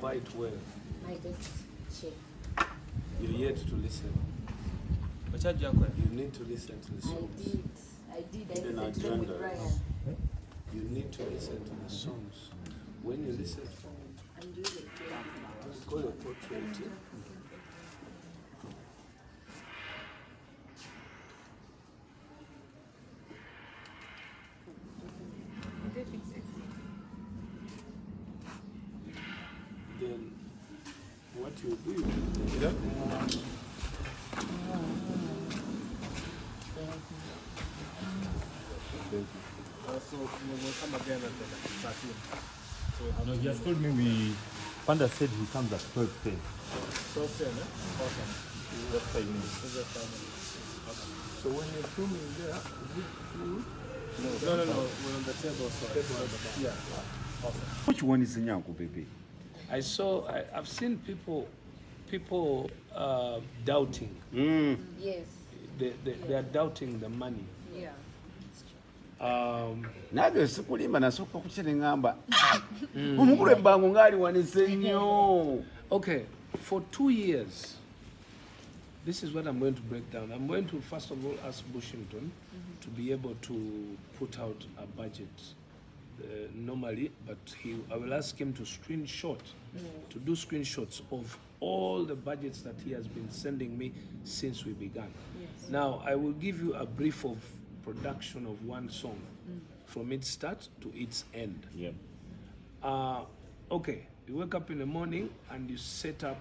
quite well. My best check. You're yet to listen. You need to listen to the songs. I did. I listened to them with Brian. You need to listen to the songs. When you listen, I'm doing it. call a portrait. Then what you do, So we'll come again at 13. So No, he has told me Panda said he comes at 12:10. 12:10, eh? Awesome. Just 5 minutes. Just 5 minutes. so when you're filming there, is it food? No. We're on the table. So yeah. Awesome. Which one is Nyanko, Bebe? I've seen people doubting. Yes. They are doubting the money. Yeah. Nabyo sikulimba nasooka kukyere ngamba omukulu ebbango ngaali wanise nnyo. Okay, for 2 years, this is what I'm going to break down. I'm going to first of all ask Bushington to be able to put out a budget normally, but I will ask him to to do screenshots of all the budgets that he has been sending me since we began. Yes. Now, I will give you a brief of production of one song from its start to its end. Yep. Okay, you wake up in the morning and you set up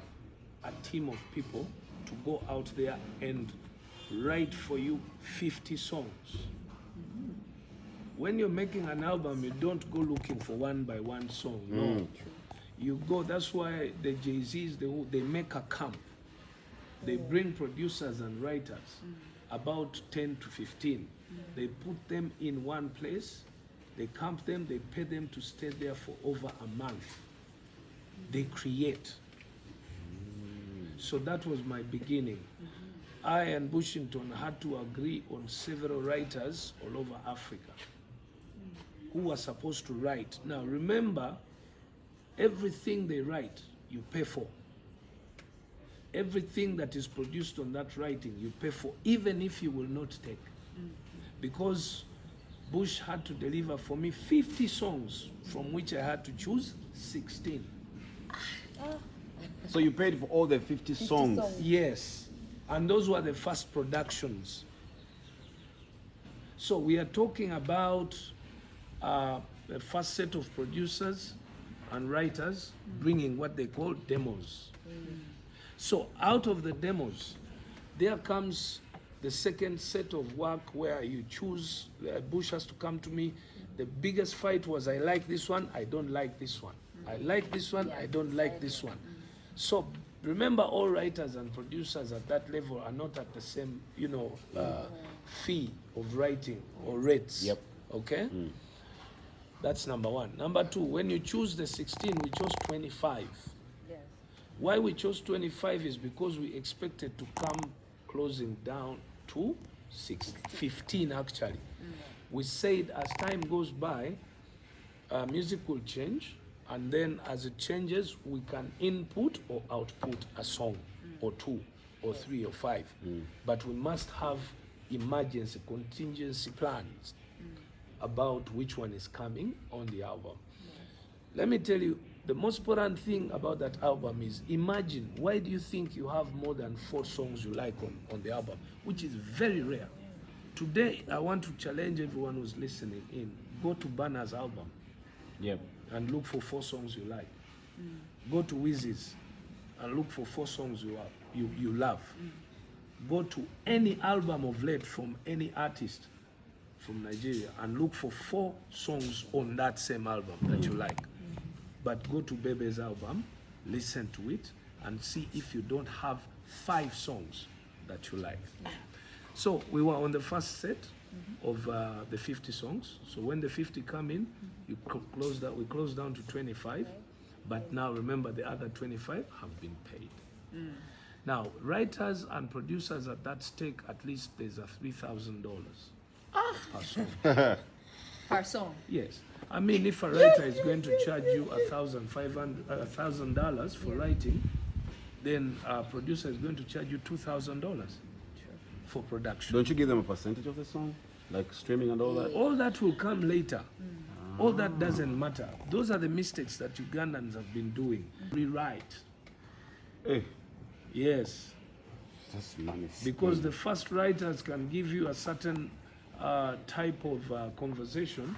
a team of people to go out there and write for you 50 songs. When you're making an album, you don't go looking for one by one song. No, you go. That's why the Jay-Z's they make a camp. They bring producers and writers, about 10 to 15. They put them in one place. They camp them. They pay them to stay there for over a month. They create. So that was my beginning. I and Bushington had to agree on several writers all over Africa who were supposed to write. Now remember, everything they write, you pay for. Everything that is produced on that writing, you pay for, even if you will not take. Because Bush had to deliver for me 50 songs, from which I had to choose 16. So you paid for all the 50 songs? Yes, and those were the first productions. So we are talking about the first set of producers and writers bringing what they call demos. So out of the demos, there comes the second set of work where you choose. Bush has to come to me. The biggest fight was, I like this one, I don't like this one. I like this one, I don't like this one. So remember, all writers and producers at that level are not at the same, fee of writing or rates. Yep. Okay? That's number one. Number two, when you choose the 16, we chose 25. Yes. Why we chose 25 is because we expected to come closing down to 15 actually. We said as time goes by, music will change, and then as it changes, we can input or output a song or two or three or five. But we must have emergency, contingency plans about which one is coming on the album. Let me tell you, the most important thing about that album is, imagine, why do you think you have more than 4 songs you like on the album, which is very rare. Today, I want to challenge everyone who's listening in, go to Banner's album and look for 4 songs you like. Go to Wizzy's and look for 4 songs you love. Go to any album of late from any artist from Nigeria and look for 4 songs on that same album that you like. But go to Bebe's album, listen to it, and see if you don't have 5 songs that you like. So we were on the first set of the 50 songs. So when the 50 come in, we close down to 25. But now remember, the other 25 have been paid. Now, writers and producers at that stake, at least there's a $3,000 per song. Per song. Yes. I mean, if a writer is going to charge you $1,000 for writing, then a producer is going to charge you $2,000 for production. Don't you give them a percentage of the song? Like streaming and all that? All that will come later. All that doesn't matter. Those are the mistakes that Ugandans have been doing. Rewrite. Hey, Yes. that's nice. Because the first writers can give you a certain type of conversation.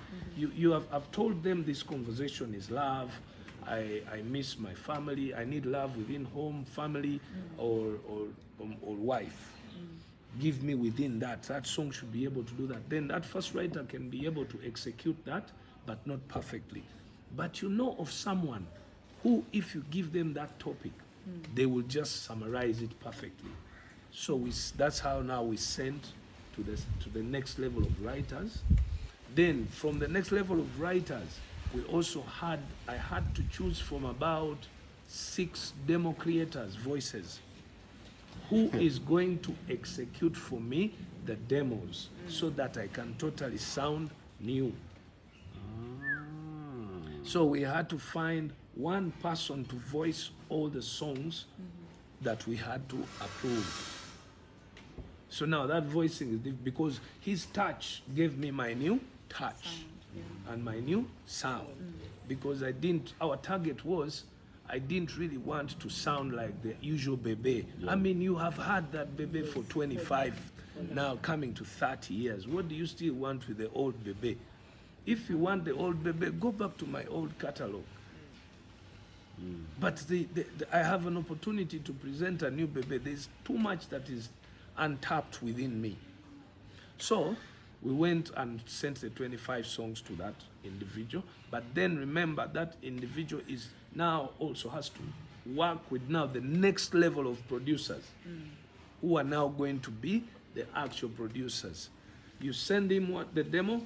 I've told them this conversation is love. I miss my family. I need love within home, family, or wife. Give me within that. That song should be able to do that. Then that first writer can be able to execute that, but not perfectly. But you know of someone who, if you give them that topic, they will just summarize it perfectly. So that's how now we send to the next level of writers. Then from the next level of writers, I had to choose from about 6 demo creators' voices. Who is going to execute for me the demos so that I can totally sound new. So we had to find one person to voice all the songs that we had to approve. So now that voicing is because his touch gave me my new touch and my new sound. Because our target was, I didn't really want to sound like the usual Bebe. I mean, you have had that Bebe for 25, now coming to 30 years. What do you still want with the old Bebe? If you want the old Bebe, go back to my old catalog. But I have an opportunity to present a new Bebe. There's too much that is untapped within me. So we went and sent the 25 songs to that individual. But then remember, that individual is now also has to work with now the next level of producers who are now going to be the actual producers. You send him the demo,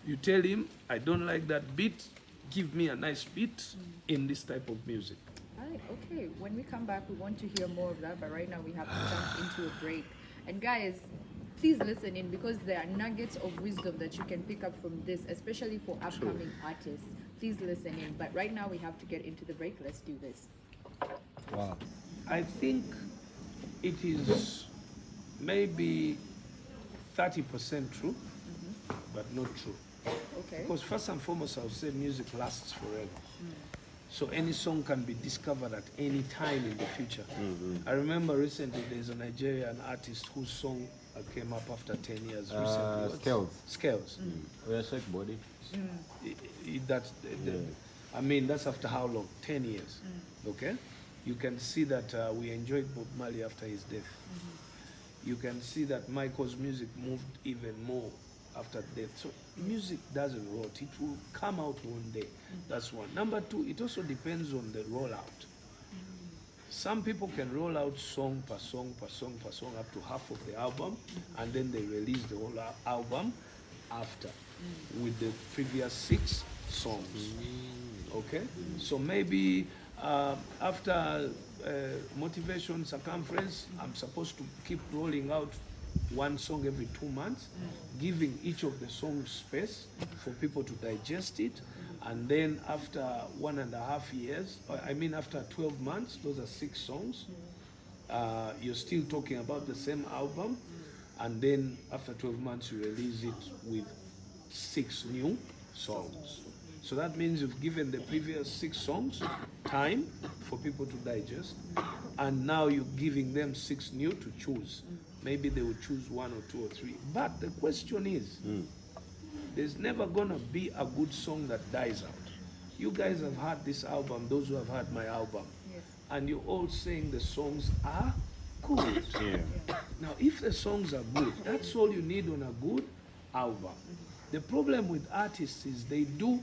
you tell him, I don't like that beat, give me a nice beat in this type of music. All right, okay. When we come back, we want to hear more of that, but right now we have to jump into a break. And guys, please listen in, because there are nuggets of wisdom that you can pick up from this, especially for upcoming artists. Please listen in. But right now we have to get into the break. Let's do this. Wow. I think it is maybe 30% true, but not true. Okay. Because first and foremost, I would say music lasts forever. So any song can be discovered at any time in the future. I remember recently there's a Nigerian artist whose song came up after 10 years recently. Scales. We are Shake Body. I mean, that's after how long? 10 years. Okay? You can see that we enjoyed Bob Marley after his death. You can see that Michael's music moved even more after death. So music doesn't rot. It will come out one day. That's one. Number two, it also depends on the rollout. Some people can roll out song per song per song per song up to half of the album, and then they release the whole album after with the previous 6 songs. Okay? So maybe after Motivation Circumference, I'm supposed to keep rolling out one song every 2 months, giving each of the songs space for people to digest it. And then after 1.5 years, after 12 months, those are 6 songs. You're still talking about the same album. And then after 12 months, you release it with 6 new songs. So that means you've given the previous 6 songs time for people to digest. And now you're giving them 6 new to choose. Maybe they will choose 1 or 2 or 3. But the question is, there's never gonna be a good song that dies out. You guys have heard this album, those who have heard my album, and you're all saying the songs are good. Now, if the songs are good, that's all you need on a good album. The problem with artists is they do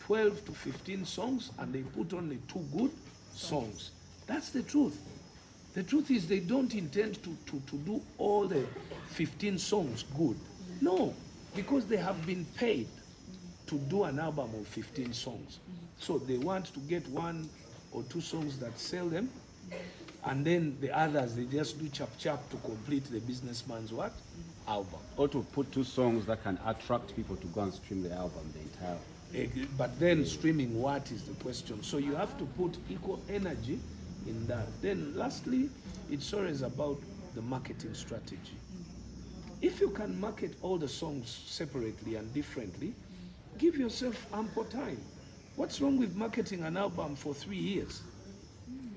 12 to 15 songs and they put only 2 good songs. That's the truth. The truth is they don't intend to do all the 15 songs good. No, because they have been paid to do an album of 15 songs. So they want to get 1 or 2 songs that sell them, and then the others, they just do chap to complete the businessman's what? album. Or to put 2 songs that can attract people to go and stream the album, the entire. But then streaming, what is the question? So you have to put equal energy in that. Then lastly, it's always about the marketing strategy. If you can market all the songs separately and differently, give yourself ample time. What's wrong with marketing an album for 3 years?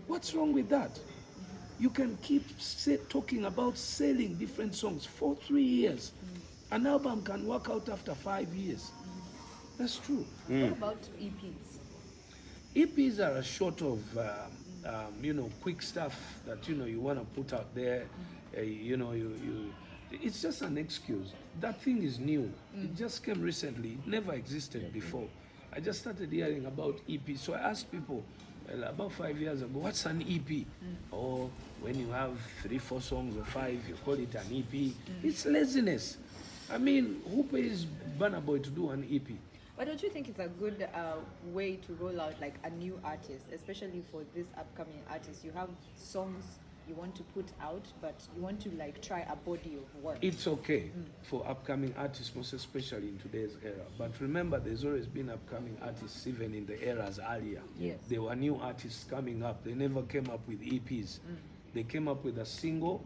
What's wrong with that? You can keep talking about selling different songs for 3 years. An album can work out after 5 years. That's true. What about EPs? EPs are a sort of, quick stuff that, you want to put out there. It's just an excuse. That thing is new. It just came recently. It never existed before. I just started hearing about EP. So I asked people about 5 years ago, what's an EP? Or when you have 3, 4 songs or 5, you call it an EP. It's laziness. I mean, who pays Burna Boy to do an EP? But don't you think it's a good way to roll out like a new artist, especially for this upcoming artist? You have songs you want to put out, but you want to like try a body of work. It's okay for upcoming artists, most especially in today's era. But remember, there's always been upcoming artists even in the eras earlier. Yes. There were new artists coming up. They never came up with EPs. They came up with a single,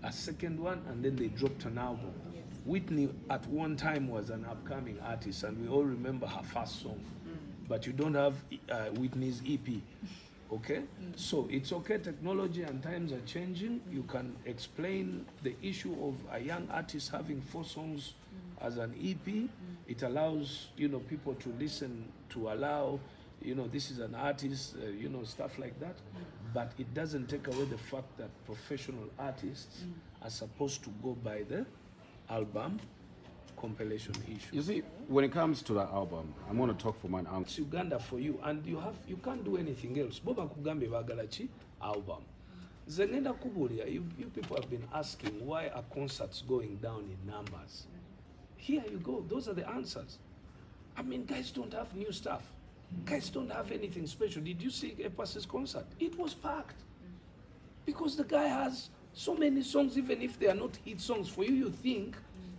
a second one, and then they dropped an album. Yes. Whitney at one time was an upcoming artist, and we all remember her first song. But you don't have Whitney's EP. Okay? So it's okay, technology and times are changing. You can explain the issue of a young artist having 4 songs as an EP. It allows, people to listen, to allow, this is an artist, stuff like that. But it doesn't take away the fact that professional artists are supposed to go by the album compilation issue. You see, when it comes to that album, I'm going to talk from an angle. It's Uganda for you, and you can't do anything else. Boba kugambe bagalachi album. Zengenda kubulia, you people have been asking why are concerts going down in numbers. Here you go, those are the answers. I mean, guys don't have new stuff. Guys don't have anything special. Did you see Epas's concert? It was packed. Because the guy has so many songs, even if they are not hit songs. For you, you think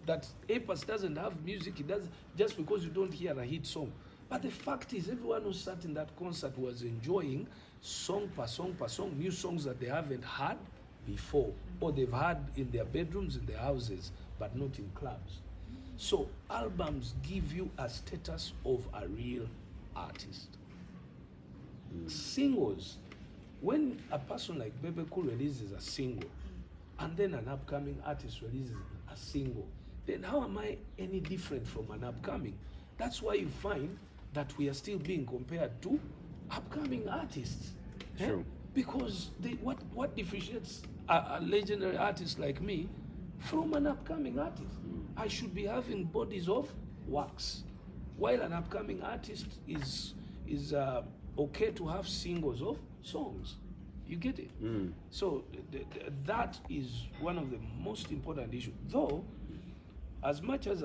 that Apas doesn't have music, he does just because you don't hear a hit song. But the fact is, everyone who sat in that concert was enjoying song per song per song, new songs that they haven't heard before, or they've heard in their bedrooms, in their houses, but not in clubs. So albums give you a status of a real artist. Singles, when a person like Bebe releases a single, and then an upcoming artist releases a single, then how am I any different from an upcoming? That's why you find that we are still being compared to upcoming artists. True. Because what differentiates a legendary artist like me from an upcoming artist? I should be having bodies of works, while an upcoming artist is okay to have singles of songs. You get it? So that is one of the most important issues. Though, as much as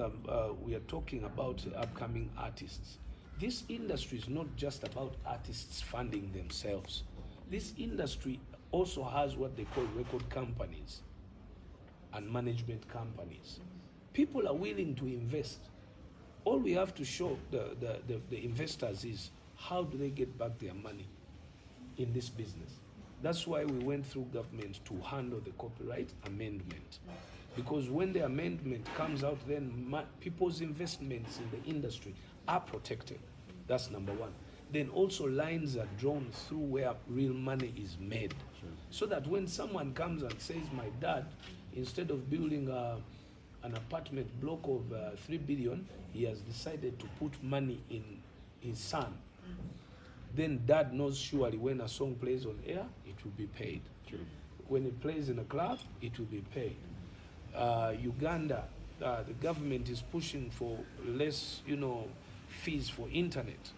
we are talking about upcoming artists, this industry is not just about artists funding themselves. This industry also has what they call record companies and management companies. People are willing to invest. All we have to show the investors is how do they get back their money in this business. That's why we went through government to handle the copyright amendment. Because when the amendment comes out, then people's investments in the industry are protected. That's number one. Then also lines are drawn through where real money is made. Sure. So that when someone comes and says, my dad, instead of building an apartment block of 3 billion, he has decided to put money in his son. Then dad knows surely when a song plays on air, it will be paid. True. When it plays in a club, it will be paid. Uganda, the government is pushing for less, fees for internet.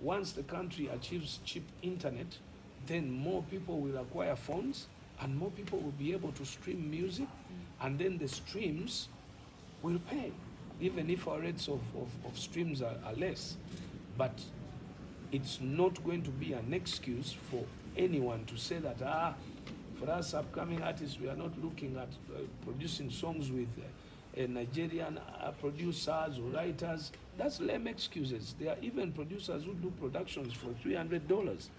Once the country achieves cheap internet, then more people will acquire phones and more people will be able to stream music, and then the streams will pay, even if our rates of streams are less. But it's not going to be an excuse for anyone to say that, for us upcoming artists, we are not looking at producing songs with Nigerian producers or writers. That's lame excuses. There are even producers who do productions for $300,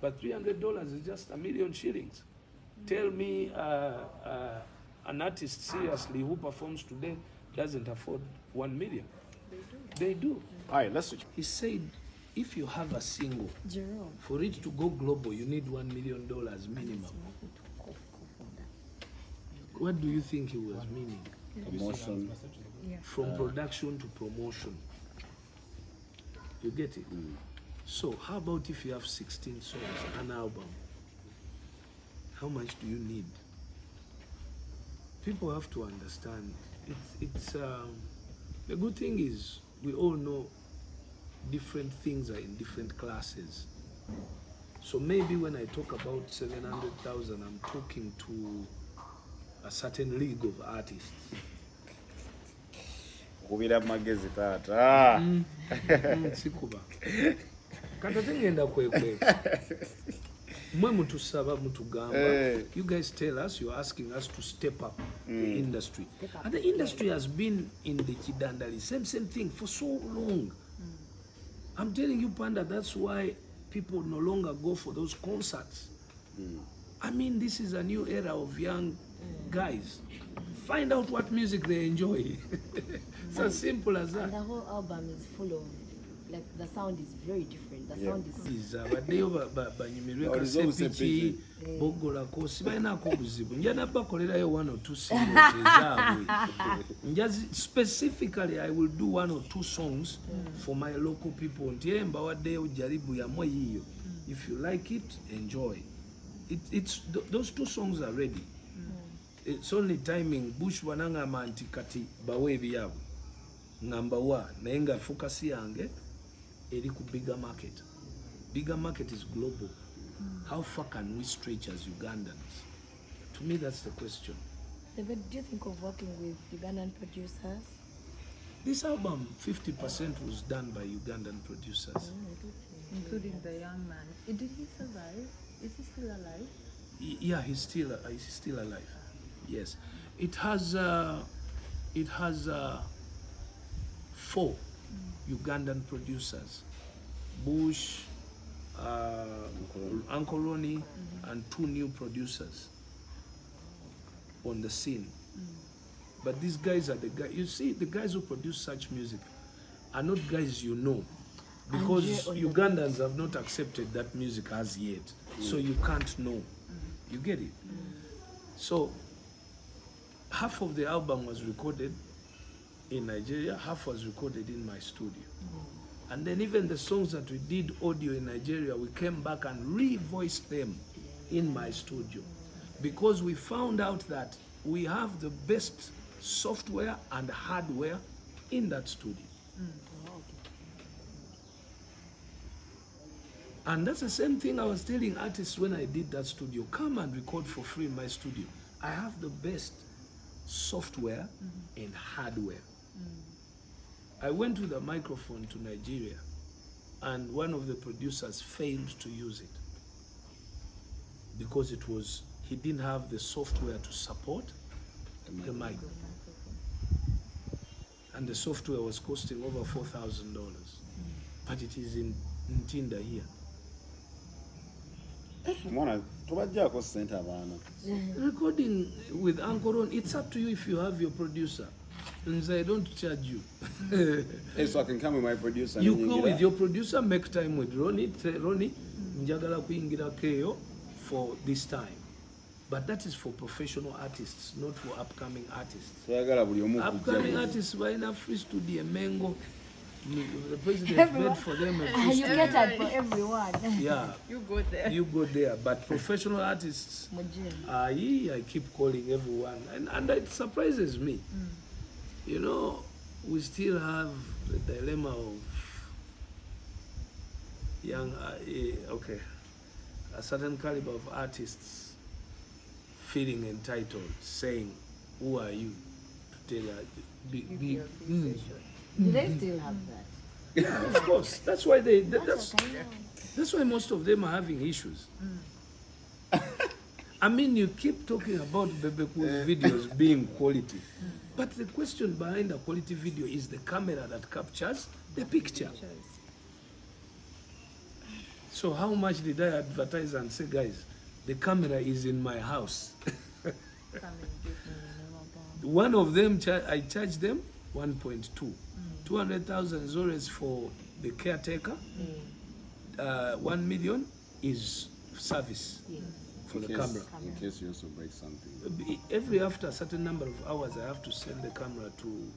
but $300 is just 1 million shillings. Tell me an artist seriously who performs today doesn't afford 1 million. They do. All right, let's switch. He said, if you have a single, Jerome. for it to go global, you need $1 million minimum. What do you think he was meaning? Promotion. From production to promotion. You get it? So how about if you have 16 songs, an album? How much do you need? People have to understand. The good thing is we all know different things are in different classes. So maybe when I talk about 700,000, I'm talking to a certain league of artists. Kubira magezi tata. Sikuba. Kata tengenda kwekwe. Mwe mutusaba mutugamba. You guys tell us, you're asking us to step up the industry. And the industry has been in the Kidandali, same thing for so long. I'm telling you, Panda, that's why people no longer go for those concerts. I mean, this is a new era of young guys. Find out what music they enjoy. It's as simple as that. And the whole album is full of, like, the sound is very different. The sound is... Baddeyo banyumirwe kasepiki bogolako sibalinaako obuzibu nja nabbakolerayo 1 or 2 singles ezaabwe specifically I will do 1 or 2 songs for my local people nti mbawaddeyo jaribu yamwe yiyo. If you like it, enjoy. Those 2 songs are ready. It's only timing. Bush wanangamba nti kati bawe ebyabwe ngamba wa naye nga focus yange eri ku bigger market. Bigger market is global. How far can we stretch as Ugandans? To me, that's the question. Bebe, do you think of working with Ugandan producers? This album, 50% was done by Ugandan producers. Including the young man. Did he survive? Is he still alive? Yeah, he's still alive. Yes, it has 4 Ugandan producers: Bush, Uncle Ronnie, and 2 new producers on the scene. But these guys are the guys. You see, the guys who produce such music are not guys you know, because Ugandans have not accepted that music as yet. So you can't know. You get it? So half of the album was recorded in Nigeria, half was recorded in my studio. And then even the songs that we did audio in Nigeria, we came back and re-voiced them in my studio, because we found out that we have the best software and hardware in that studio. And that's the same thing I was telling artists when I did that studio. Come and record for free in my studio. I have the best software and hardware. I went with a microphone to Nigeria, and one of the producers failed to use it because he didn't have the software to support the microphone. And the software was costing over $4,000. But it is in Tinda here. Recording with Uncle Ron, it's up to you if you have your producer. And I don't charge you. Hey, so I can come with my producer. You go with your producer, make time with Ronnie. Ronnie, njagala kuyingira keyo for this time. But that is for professional artists, not for upcoming artists. Upcoming artists, why not free studio Mengo? The president made for them a free You get that for everyone. Yeah. You go there. You go there. But professional artists, I keep calling everyone. And it surprises me. You know, we still have the dilemma of young, a certain caliber of artists feeling entitled, saying, who are you to tell her? Do they still have that? Yeah, of course. That's why that's why most of them are having issues. I mean, you keep talking about Bebe videos being quality. But the question behind a quality video is the camera that captures the picture. So how much did I advertise and say, guys, the camera is in my house? One of them, I charged them 1.2. 200,000 is always for the caretaker. 1 million is service for the camera. In case you also break something. Every after a certain number of hours, I have to send the camera to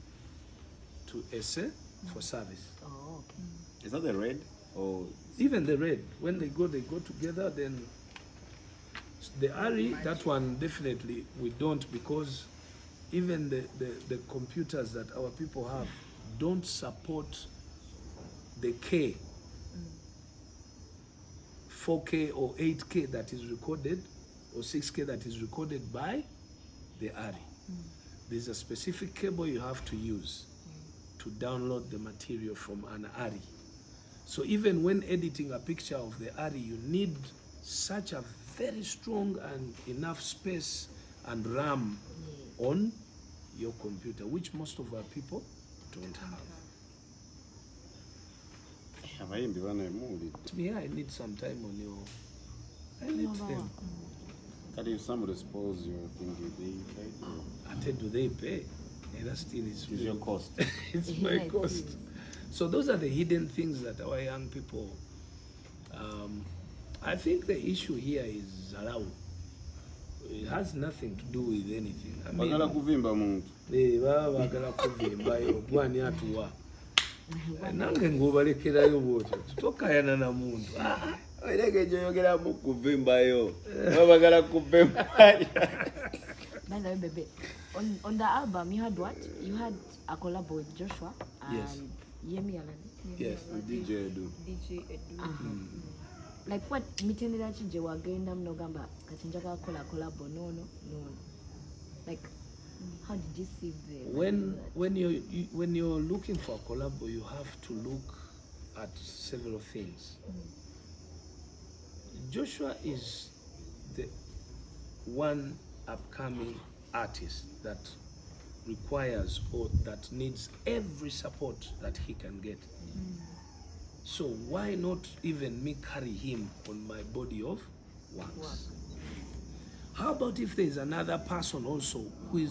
SA for service. Oh, okay. Is that the red or? Even the red, when they go together. Then the ARI, that one definitely we don't, because even the computers that our people have don't support the K, 4K or 8K that is recorded, or 6K that is recorded by the ARI. There's a specific cable you have to use to download the material from an ARI. So even when editing a picture of the ARI, you need such a very strong and enough space and RAM on your computer, which most of our people don't have. Me, I need some time on your. I need them. And if somebody spoils your thing, do they pay? I tell you, do they pay? And that still is It's your cost. It's my cost. So those are the hidden things that our young people. I think the issue here is around. It has nothing to do with anything. I mean, Bagala kuvimba muntu. bagala kuvimba yo gwani atuwa. Nange ngobalekerayo bwotyo. Tutokayana na muntu. Oyege joyogera mu kuvimba yo. Bagala kuvimba. By the way, Bebe, on the album you had what? You had a collab with Joshua and Yes. Yemi Alani. Yes. DJ Edu. Like what mitendera chije wagenda mnogamba kachinjaka collabo no. Like how did you see the when you're looking for a collab, you have to look at several things. Joshua is the one upcoming artist that requires or that needs every support that he can get. So why not even me carry him on my body of wax? How about if there's another person also who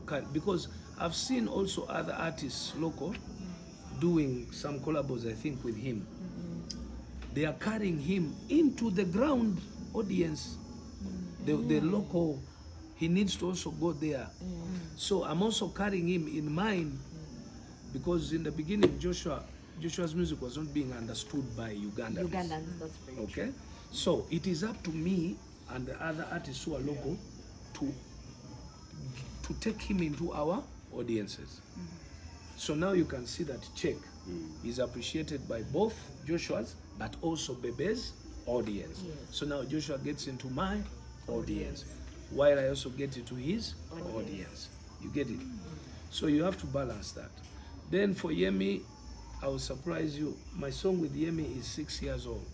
can, because I've seen also other artists local doing some collabos, I think, with him. They are carrying him into the ground audience, the local. He needs to also go there. So I'm also carrying him in mind, because in the beginning Joshua's music was not being understood by Ugandans. that's very Okay, so it is up to me and the other artists who are local to take him into our audiences. So now you can see that Check is appreciated by both Joshua's but also Bebe's audience. So now Joshua gets into my audience, while I also get into his audience. You get it? So you have to balance that. Then for Yemi, I will surprise you. My song with Yemi is 6 years old.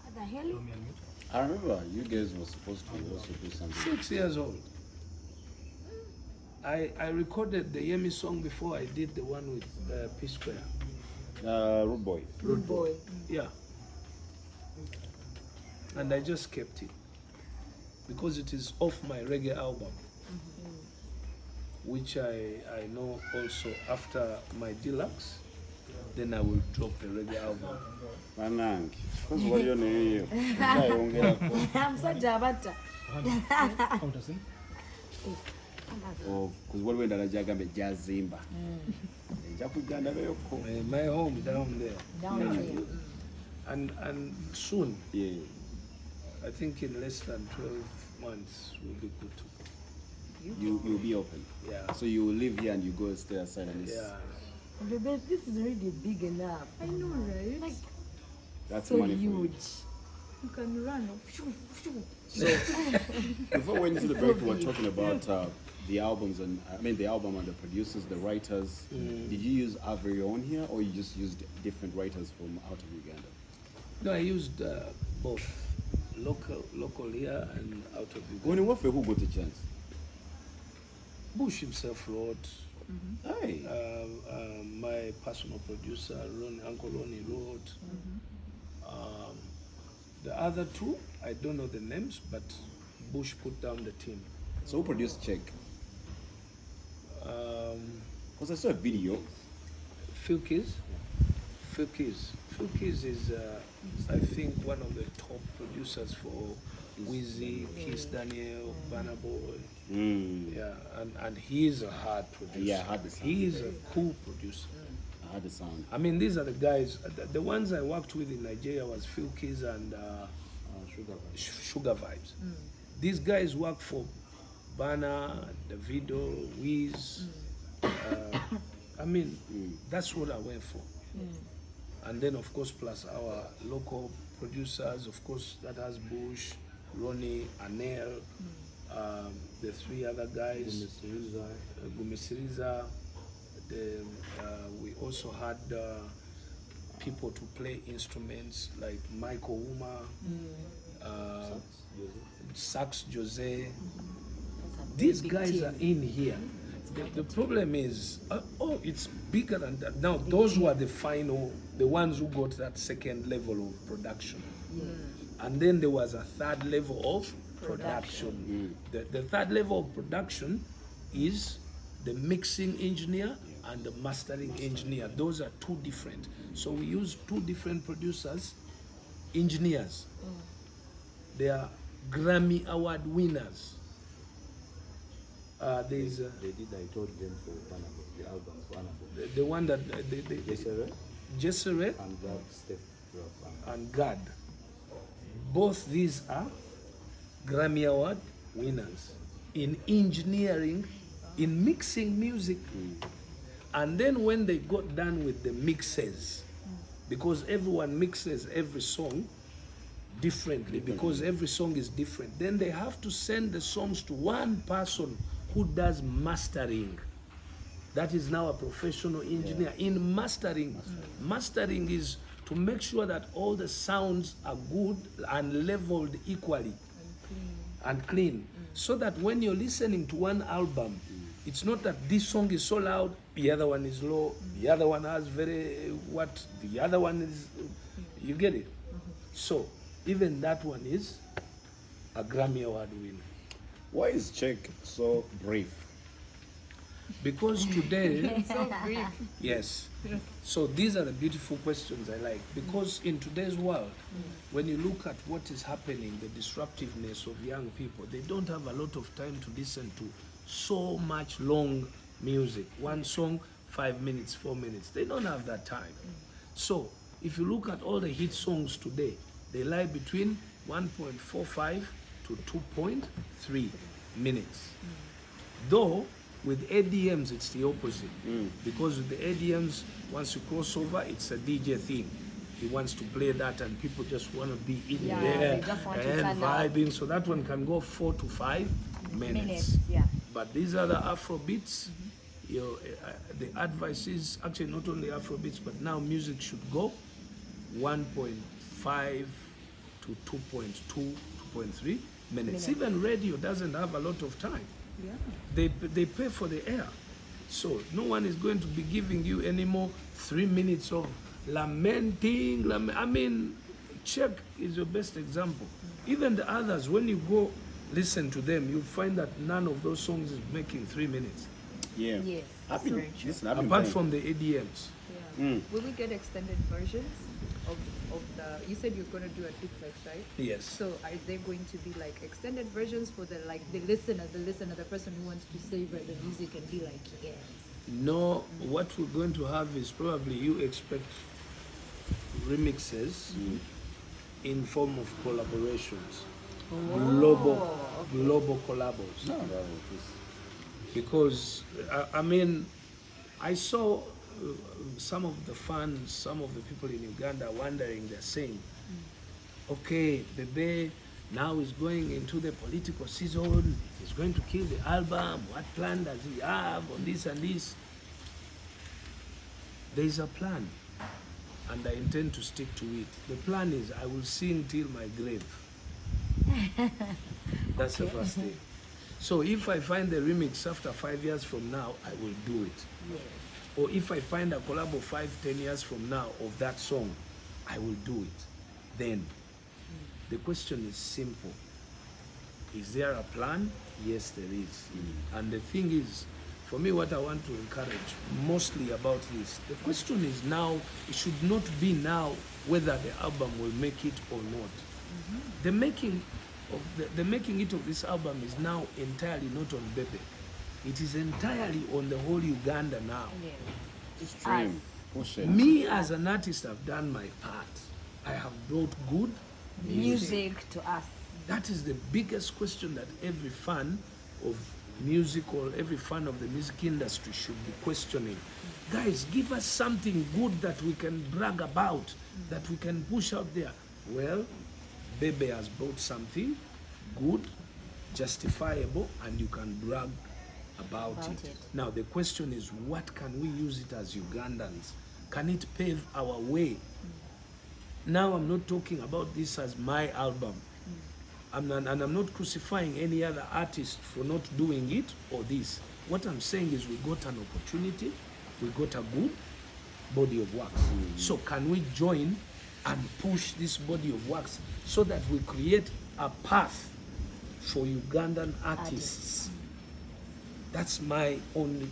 What the hell? I remember you guys were supposed to also do something. 6 years old. I recorded the Yemi song before I did the one with P Square. Rude Boy. Rude boy. Yeah. And I just kept it because it is off my reggae album, which I know also after my deluxe, then I will drop the reggae album. Manangi. Because what you know, I'm such a bata. oh, because what we done Jagambe Jazimba. Uganda My home down there. Down there. And soon, yeah. I think in less than 12 months, we'll be good to You'll be open. Yeah. So you will live here and you go stay aside and Yeah. Bebe, this is already big enough. I know, right? Like that's so money for you. huge. You can run. So before we went into the break, we were talking about the albums and the album and the producers, the writers. Did you use our very own here, or you just used different writers from out of Uganda? No, I used both local here and out of Uganda. When you work for who got a chance? Bush himself wrote. Hey. My personal producer, Uncle Ronnie, wrote. The other two, I don't know the names, but Bush put down the team. So who produced Check? Because I saw a video. Phil Keys. Phil Keys is, I think, one of the top producers for Wheezy, Kiss Daniel, Burna Boy. Yeah, and he's a hard producer. Yeah, I heard the sound. He is a cool producer. I had the sound. I mean, these are the guys. The ones I worked with in Nigeria was Phil Keys and Sugar Vibes. These guys work for Burna, Davido, Wiz. I mean, that's what I went for. And then, of course, plus our local producers, of course, that has Bush, Ronnie, Anel, the three other guys, Gumisiriza. We also had people to play instruments like Michael Uma, Sax Jose. These guys are in here. The problem is, it's bigger than that. Now, those were the final, the ones who got that second level of production. And then there was a third level of production. The third level of production is the mixing engineer and the mastering engineer. Those are two different. So we use two different producers, engineers. They are Grammy Award winners. There's They did, I told them for Panama, the album for Panama. the one that Jessere And that Step Drop. and God. Both these are Grammy Award winners in engineering, in mixing music. And then when they got done with the mixes, because everyone mixes every song differently, because every song is different, then they have to send the songs to one person who does mastering. That is now a professional engineer. In mastering, mastering is to make sure that all the sounds are good and leveled equally and clean. So that when you're listening to one album, it's not that this song is so loud, the other one is low, the other one has the other one is, you get it? So, even that one is a Grammy Award winner. Why is Check so brief? Because today, So brief. yes. So these are the beautiful questions I like. Because in today's world, when you look at what is happening, the disruptiveness of young people, they don't have a lot of time to listen to so much long music. One song, 5 minutes, 4 minutes. They don't have that time. So if you look at all the hit songs today, they lie between 1.45 to 2.3 minutes. Though with ADMs, it's the opposite. Because with the ADMs, once you cross over, it's a DJ thing. He wants to play that and people just want to be in there they just want to and turn up. vibing. So that one can go 4 to 5 minutes. Yeah. But these are the Afro beats. The advice is actually not only Afro beats, but now music should go 1.5 to 2.2, 2.3 minutes. Even radio doesn't have a lot of time. They pay for the air. So no one is going to be giving you any more 3 minutes of lamenting. I mean, Check is your best example. Even the others, when you go listen to them, you find that none of those songs is making 3 minutes. Yeah. Yes, I've been, listen, I've been Apart playing- from the ADMs. Will we get extended versions of the? You said you're going to do a duplex, right? Yes. So are they going to be like extended versions for the listener, the person who wants to savor the music and be like, yes. No, what we're going to have is probably you expect remixes in form of collaborations, global collabos. No, no, it's- Because I mean, I saw some of the fans, some of the people in Uganda wondering. They're saying, "Okay, Bebe now is going into the political season. He's going to kill the album. What plan does he have on this and this?" There is a plan, and I intend to stick to it. The plan is I will sing till my grave. That's the first thing. So if I find the remix after 5 years from now, I will do it. Yes. Or if I find a collab of 5-10 years from now of that song, I will do it. Then the question is simple. Is there a plan? Yes, there is. And the thing is, for me, what I want to encourage mostly about this, the question is now, it should not be now whether the album will make it or not. The making it of this album is now entirely not on Bebe. It is entirely on the whole Uganda now. Yes. Stream. Push it. Me as an artist have done my part. I have brought good Music to us. That is the biggest question that every fan of music or every fan of the music industry should be questioning. Guys, give us something good that we can brag about, that we can push out there. Well, Bebe has brought something good, justifiable, and you can brag about it. Now the question is, what can we use it as Ugandans? Can it pave our way? Now I'm not talking about this as my album. I'm not crucifying any other artist for not doing it or this. What I'm saying is we got an opportunity, we got a good body of works. So can we join and push this body of works so that we create a path for Ugandan artists? That's my only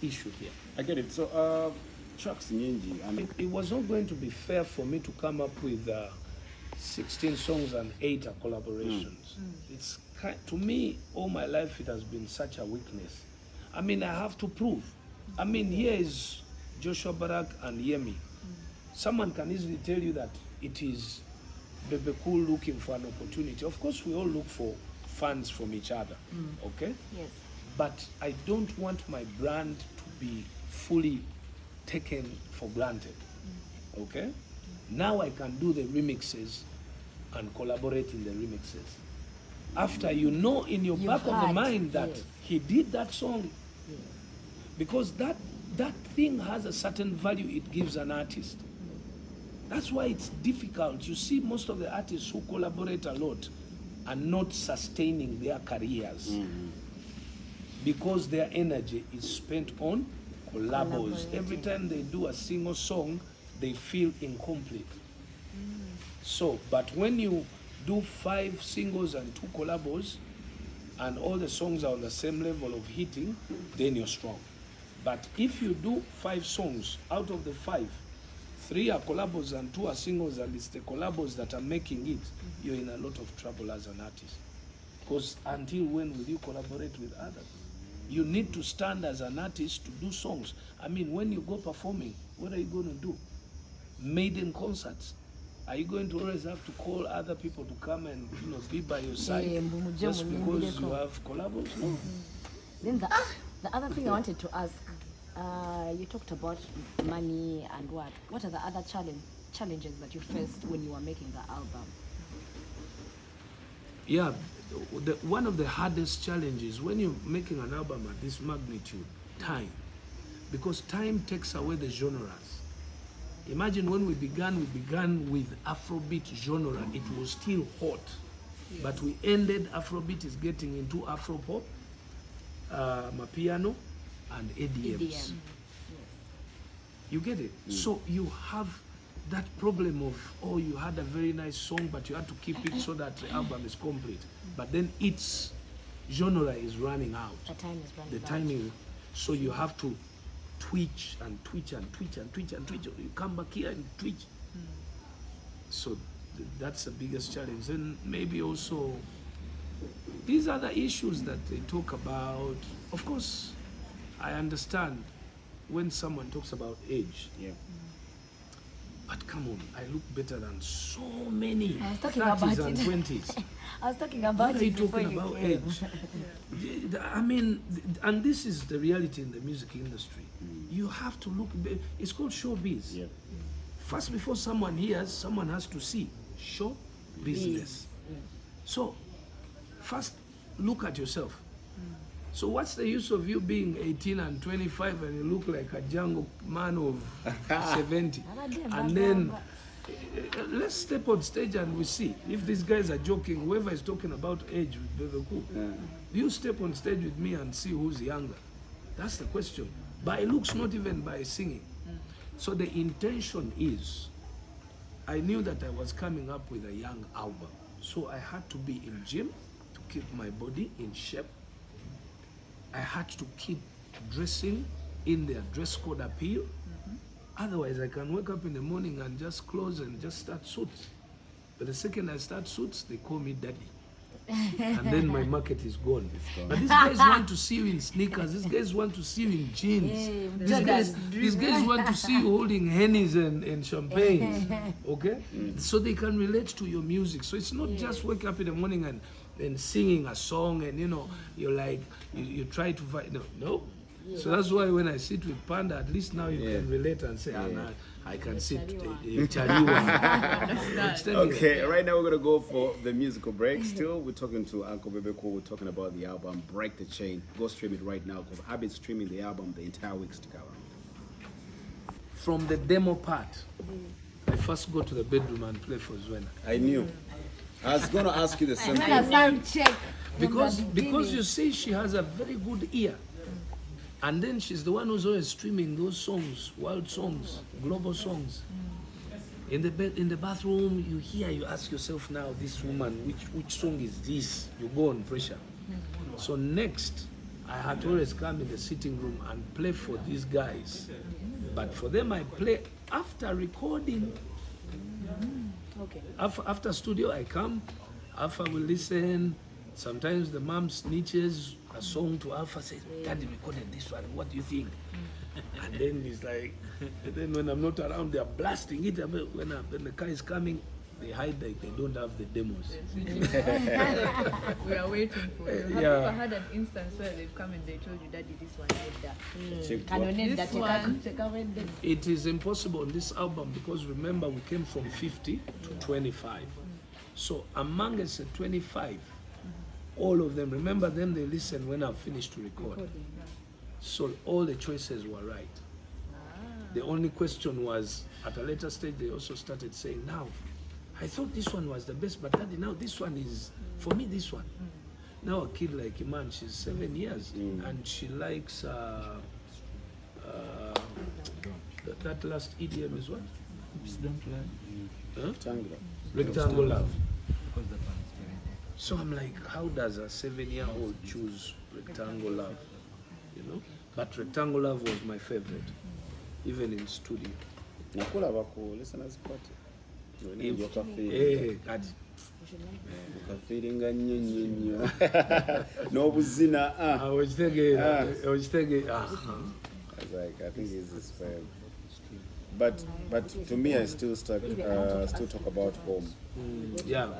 issue here. I get it. So, tracks nyingi. It was not going to be fair for me to come up with 16 songs and 8 are collaborations. It's to me, all my life it has been such a weakness. I mean, I have to prove. I mean, here is Joshua Barak and Yemi. Someone can easily tell you that it is Bebe Cool looking for an opportunity. Of course, we all look for fans from each other, okay? Yes. But I don't want my brand to be fully taken for granted, okay? Now I can do the remixes and collaborate in the remixes. After you know in your back of the mind that he did that song, because that thing has a certain value it gives an artist. That's why it's difficult. You see most of the artists who collaborate a lot are not sustaining their careers because their energy is spent on collabos. Every time they do a single song, they feel incomplete. So, but when you do 5 singles and 2 collabos, and all the songs are on the same level of hitting, then you're strong. But if you do 5 songs, out of the 5, 3 are collabos and 2 are singles, and it's the collabos that are making it, you're in a lot of trouble as an artist. Because until when will you collaborate with others? You need to stand as an artist to do songs. I mean, when you go performing, what are you going to do? Maiden concerts. Are you going to always have to call other people to come and be by your side just because you have collabos? No. Then the other thing I wanted to ask, you talked about money and what are the other challenges that you faced when you were making the album? Yeah, one of the hardest challenges when you're making an album at this magnitude, time. Because time takes away the genres. Imagine when we began with Afrobeat genre, it was still hot. But we ended, Afrobeat is getting into Afropop, Mapiano, and ADMs. Yes. You get it? So you have that problem of, you had a very nice song, but you had to keep it so that the album is complete. But then its genre is running out. The time is running The out. timing. So you have to twitch and twitch and twitch and twitch and twitch. You come back here and twitch. So that's the biggest challenge. And maybe also these are the issues that they talk about. Of course, I understand when someone talks about age. Yeah. But come on, I look better than so many I was talking 30s about and it. 20s. I was talking Why about are you it before talking you about came. age? I mean, and this is the reality in the music industry. You have to look, it's called showbiz. Yeah. First, before someone hears, someone has to see. Show business. So, first, look at yourself. So what's the use of you being 18 and 25 and you look like a jungle man of 70? And then let's step on stage and we see. If these guys are joking, whoever is talking about age with Bebe Cool, you step on stage with me and see who's younger. That's the question. By looks, not even by singing. So the intention is, I knew that I was coming up with a young album. So I had to be in gym to keep my body in shape. I had to keep dressing in their dress code appeal. Otherwise, I can wake up in the morning and just close and just start suits. But the second I start suits, they call me daddy. And then my market is gone. But these guys want to see you in sneakers. These guys want to see you in jeans. These guys want to see you holding hennies and champagne. Okay? So they can relate to your music. So it's not just wake up in the morning and singing a song and you're like, you try to fight. No. So that's why when I sit with Panda, at least now you can relate and say, nah, I can sit. Okay, right now we're going to go for the musical break. Still, we're talking to Uncle Bebe Cool. We're talking about the album, Break the Chain. Go stream it right now because I've been streaming the album the entire weeks to come. From the demo part, I first go to the bedroom and play for Zwena. I knew. I was going to ask you the same I had a thing. sound check. Because you see, she has a very good ear. And then she's the one who's always streaming those songs, world songs, global songs. In the bathroom, you hear, you ask yourself now, this woman, which song is this? You go on pressure. So next, I had to always come in the sitting room and play for these guys. But for them, I play after recording. Okay. After studio, I come, Alpha will listen. Sometimes the mom snitches a song to Alpha, says, Daddy recorded this one, what do you think? And then he's like, and then when I'm not around, they're blasting it. When the car is coming, they hide like they don't have the demos. We are waiting for you. Have you ever had an instance where they've come and they told you, Daddy, this one did that? This one. It is impossible on this album because remember, we came from 50 to 25. So among us at 25, all of them, remember them, they listen when I've finished to record. So all the choices were right. The only question was, at a later stage, they also started saying, now, I thought this one was the best, but Daddy, now this one is, for me, this one. Now a kid like Iman, she's 7 years, and she likes, that last idiom is what? Rectangle love. So I'm like, how does a 7-year-old choose rectangle love? But rectangle love was my favorite, even in studio. Listeners party. No buzina. I was thinking. I think it's inspired. But to me, I still talk about home. Yeah.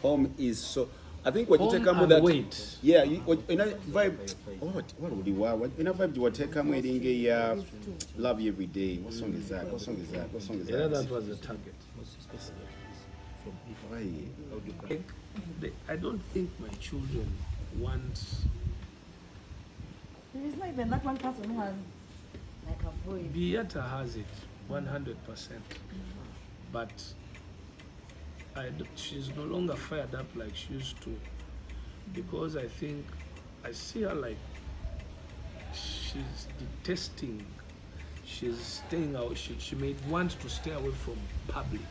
Home is so. I think what you take on with that. Wait. Yeah, vibe. What would you want? In a vibe, you would take on with Love You Every Day. What song is that? Yeah, that was the target. Why? I don't think my children want. There is not even that one person who has like a voice. Beata has it 100%, but she's no longer fired up like she used to, because I think I see her like she's detesting. She's staying out. She may want to stay away from public.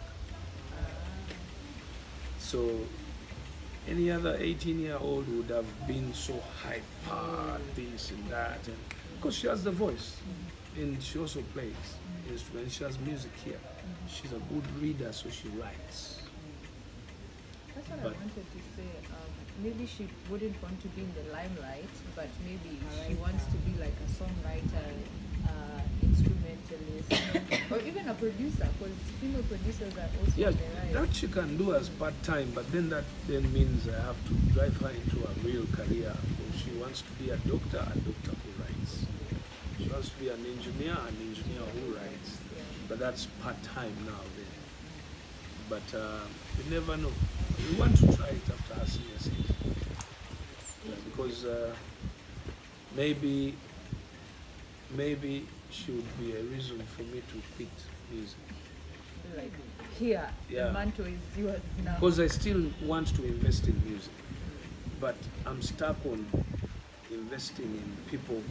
So any other 18-year-old would have been so hyper, this and that, and because she has the voice, and she also plays instruments. She has music here. She's a good reader, so she writes. That's what I wanted to say. Maybe she wouldn't want to be in the limelight, but maybe she wants to be like a songwriter, instrumentalist, or even a producer, because female producers are also Yeah, on the rise. that she can do as part-time, but then that means I have to drive her into a real career. If she wants to be a doctor who writes. She wants to be an engineer who writes. But that's part-time now then. But you never know. We want to try it after her senior season. Because maybe she would be a reason for me to quit music. Like here. Yeah. The mantle is yours now. Because I still want to invest in music, but I'm stuck on investing in people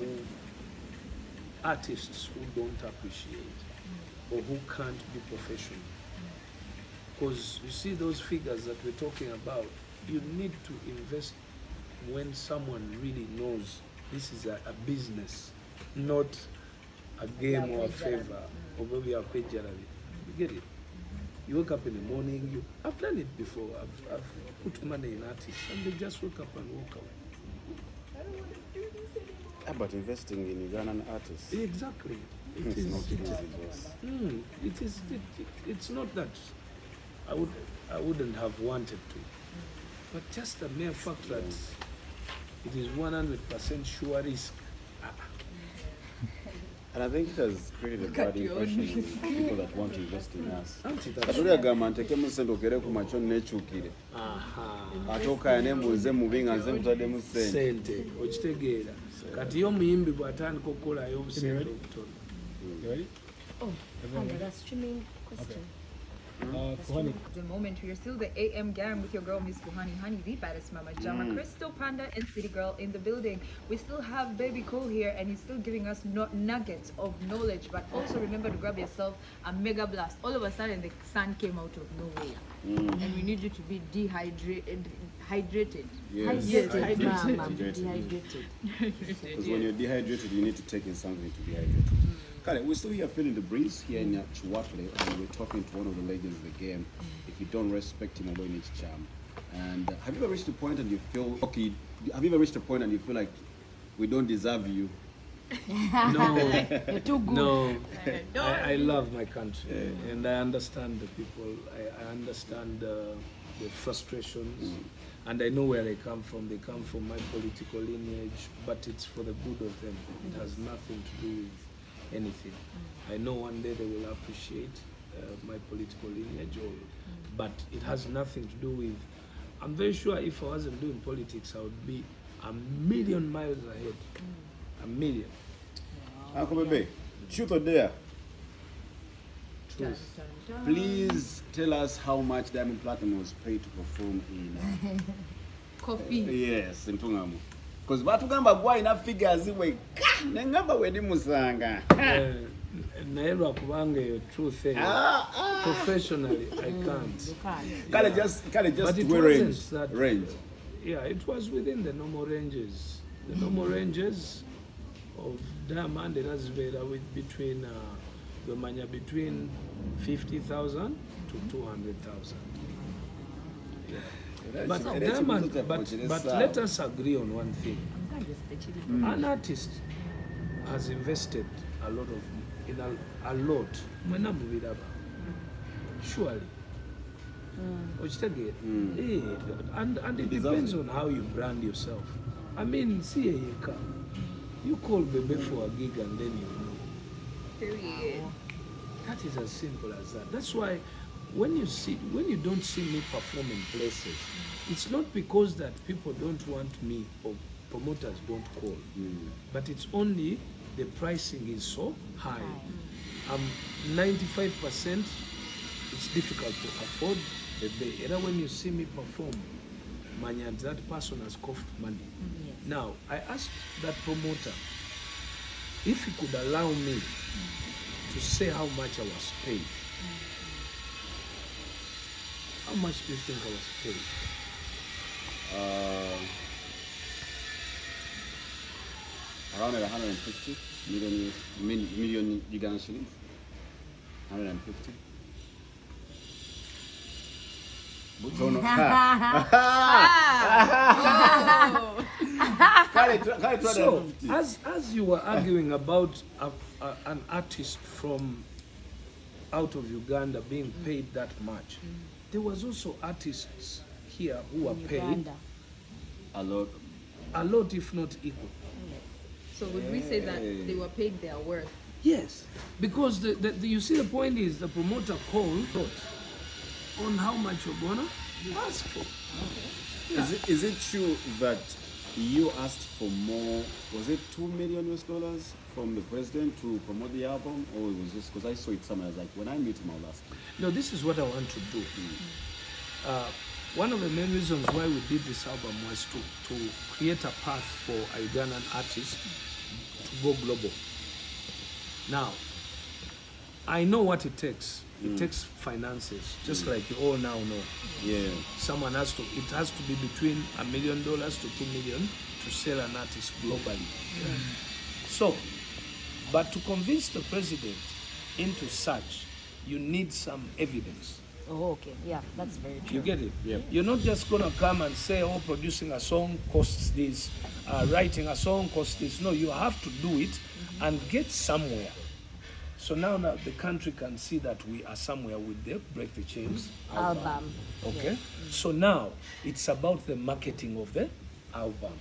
artists who don't appreciate or who can't be professional. Because you see those figures that we're talking about, you need to invest when someone really knows this is a business, not a game or a favor, or maybe a quejalary. You get it? You wake up in the morning, I've done it before, I've put money in artists and they just wake up and walk away. About investing in Ugandan artists. Exactly. It's not easy, boss. It's not that I wouldn't have wanted to, but just the mere fact that it is 100% sure risk. And I think it has created a bad impression in people that want to invest in us. Aha. Sente okitegeera kati yo muyimbi bw'atandika okukolayo obusente obutono. You ready? Oh, that's streaming question. Kuhani. The moment we are still the AM Gam with your girl Miss Kuhani Honey, the baddest mama Jama, Crystal Panda and City Girl in the building. We still have Baby Cole here and he's still giving us nuggets of knowledge, but also remember to grab yourself a mega blast. All of a sudden the sun came out of nowhere and we need you to be hydrated. Yes, Dehydrated. Because when you're dehydrated, you need to take in something to be hydrated. Kale, we're still here feeling the breeze here in Chihuahua, and we're talking to one of the legends of the game. If you don't respect him, you need to charm. And have you ever reached a point and you feel okay? Have you ever reached a point and you feel like we don't deserve you? No, You're too good. no. I love my country and I understand the people. I understand the frustrations, and I know where they come from. They come from my political lineage, but it's for the good of them. It has nothing to do with anything. I know one day they will appreciate my political lineage, but it has nothing to do with. I'm very sure if I wasn't doing politics, I would be a million miles ahead. A million. Uncle Bebe, truth or dare? Truth. Please tell us how much Diamond Platinum was paid to perform in Coffee. yes, in Tungamu. Because batugamba gwa ina figures we nengamba we musanga. Naira kubanga your truth professionally I can't. Kale just But it range. wasn't that Range. Yeah, it was within the normal ranges. The normal ranges of Diamond and Azvera with between between 50,000 to 200,000. Yeah. But Diamond, but let us agree on one thing. An artist has invested a lot a lot. Surely. And it depends on how you brand yourself. I mean, see you call Bebe for a gig and then you know. Period. That is as simple as that. That's why when you don't see me perform in places, it's not because that people don't want me or promoters don't call, but it's only the pricing is so high. 95% it's difficult to afford the bay. And when you see me perform, manya, that person has coughed money. Now, I asked that promoter if he could allow me to say how much I was paid. How much do you think I was paid? Around 150 million Ugandan shillings. 150. So, as you were arguing about an artist from out of Uganda being paid that much, there was also artists here who were paid a lot, if not equal. So would we say that they were paid their worth? Yes, because you see the point is the promoter called on how much you're gonna ask for. Is it true that you asked for more, was it $2 million US from the president to promote the album, or it was just because I saw it somewhere? I was like, when I meet him, I'll ask him. No, this is what I want to do. One of the main reasons why we did this album was to create a path for a Ugandan artist to go global. Now, I know what it takes. It takes finances, just like you all now know. Yeah. It has to be between $1 million to $2 million to sell an artist globally. So, but to convince the president into such, you need some evidence. Oh, okay. Yeah, that's very true. You get it? Yeah. You're not just gonna come and say, oh, producing a song costs this, writing a song costs this. No, you have to do it and get somewhere. So now the country can see that we are somewhere with the Break the Chains Album. Okay? So now it's about the marketing of the album.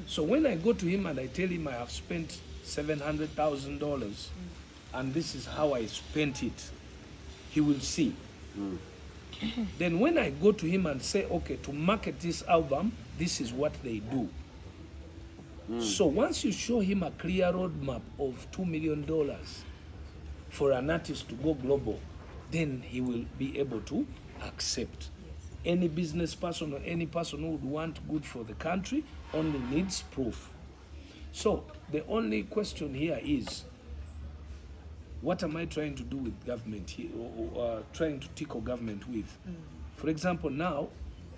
So when I go to him and I tell him I have spent $700,000 and this is how I spent it, he will see. Then when I go to him and say, okay, to market this album, this is what they do. So once you show him a clear roadmap of $2 million for an artist to go global, then he will be able to accept. Any business person or any person who would want good for the country only needs proof. So the only question here is, what am I trying to do with government here, or trying to tickle government with? For example, now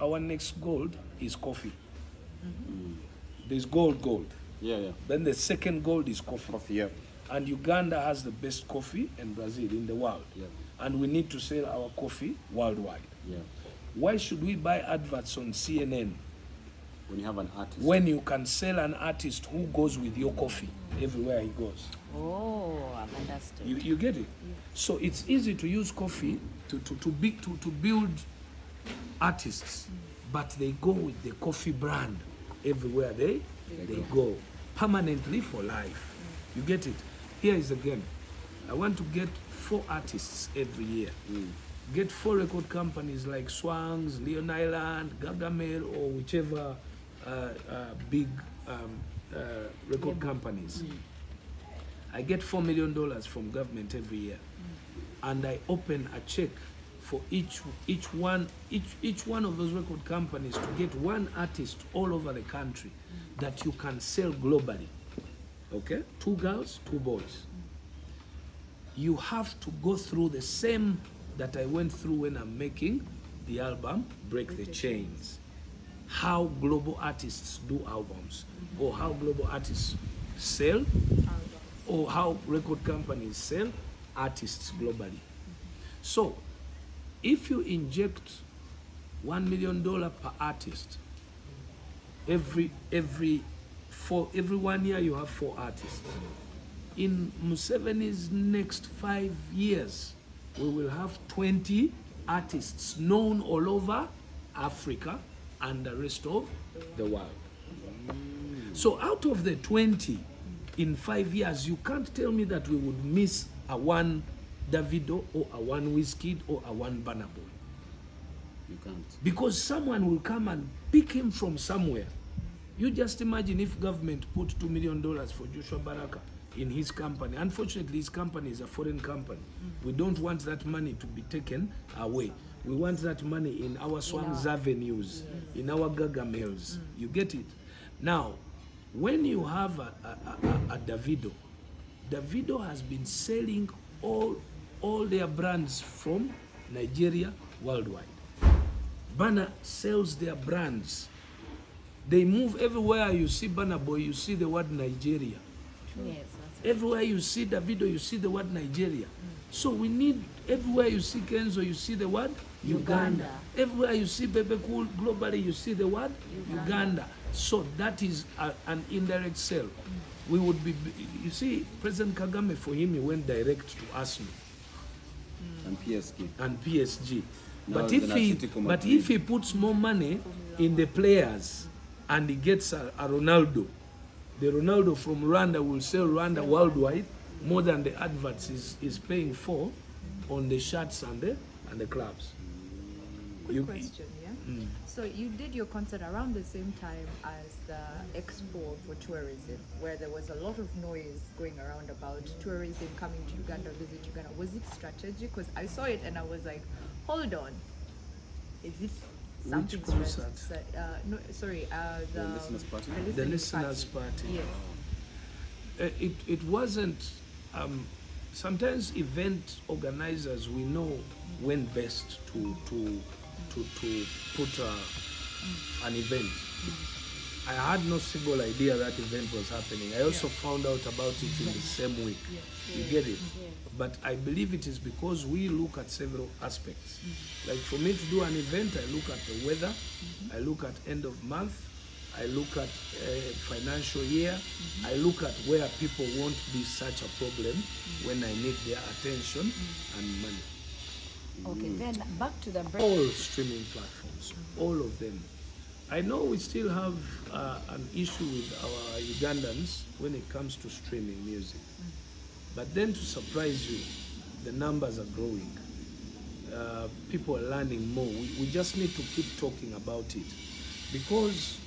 our next gold is coffee. There's gold. Yeah. Then the second gold is coffee. Coffee, yeah. And Uganda has the best coffee in Brazil, in the world. Yeah. And we need to sell our coffee worldwide. Yeah. Why should we buy adverts on CNN When you have an artist. when you can sell an artist who goes with your coffee everywhere he goes? Oh, I've understood. You get it? So it's easy to use coffee to build artists, but they go with the coffee brand everywhere they go, permanently for life. You get it? Here is again. I want to get 4 artists every year. Get 4 record companies like Swangs, Leon Island, Gargamel, or whichever big record companies. I get $4 million from government every year, and I open a check for each one of those record companies to get one artist all over the country that you can sell globally. Okay, 2 girls, 2 boys. You have to go through the same that I went through when I'm making the album Break the Chains. How global artists do albums, or how global artists sell, or how record companies sell artists globally. So if you inject $1 million per artist, every 1 year you have 4 artists. In Museveni's next 5 years, we will have 20 artists known all over Africa and the rest of the world. So out of the 20 in 5 years, you can't tell me that we would miss a 1 Davido or a 1 Wizkid or a 1 Burna Boy. You can't. Because someone will come and pick him from somewhere. You just imagine if government put $2 million for Joshua Baraka in his company. Unfortunately, his company is a foreign company. We don't want that money to be taken away. We want that money in our Swang's avenues, in our Gagamels. You get it? Now, when you have a Davido, Davido has been selling all their brands from Nigeria worldwide. Burna sells their brands. They move everywhere you see Burna Boy, you see the word Nigeria. Yes, Everywhere you see Davido, you see the word Nigeria. So we need, everywhere you see Kenzo, you see the word Uganda. Everywhere you see Bebe Cool globally, you see the word Uganda. So that is an indirect sale. We would be, you see, President Kagame, for him, he went direct to Arsenal And PSG. and PSG. No, But the if he puts more money in the players and he gets a Ronaldo, the Ronaldo from Rwanda will sell Rwanda worldwide more than the adverts is paying for on the shirts and the clubs. You- question, yeah? So you did your concert around the same time as the Expo for tourism, where there was a lot of noise going around about tourism coming to Uganda, visit Uganda. Was it strategic? Because I saw it and I was like, hold on. Is it something concert? No, sorry, the listeners' party? The listeners' party. Yes. It wasn't. Sometimes event organizers, we know when best to put an event. I had no single idea that event was happening. I also found out about it in the same week. You get it? But I believe it is because we look at several aspects. Like for me to do an event, I look at the weather, I look at end of month, I look at financial year, I look at where people won't be such a problem when I need their attention and money. Okay, then back to the break. All streaming platforms, all of them. I know we still have an issue with our Ugandans when it comes to streaming music. But then to surprise you, the numbers are growing. People are learning more. We just need to keep talking about it because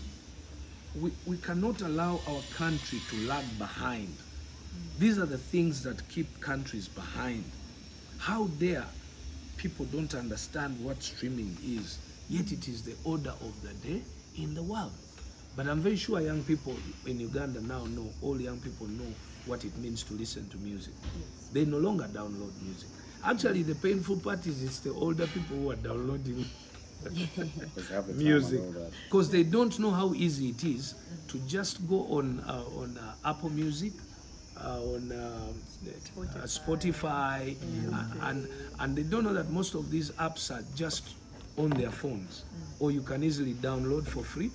we cannot allow our country to lag behind. These are the things that keep countries behind. How dare people don't understand what streaming is, yet it is the order of the day in the world. But I'm very sure young people in Uganda now know, all young people know what it means to listen to music. They no longer download music. Actually, the painful part is it's the older people who are downloading music because they don't know how easy it is to just go on Apple Music, on Spotify, and they don't know that most of these apps are just on their phones, or you can easily download for free.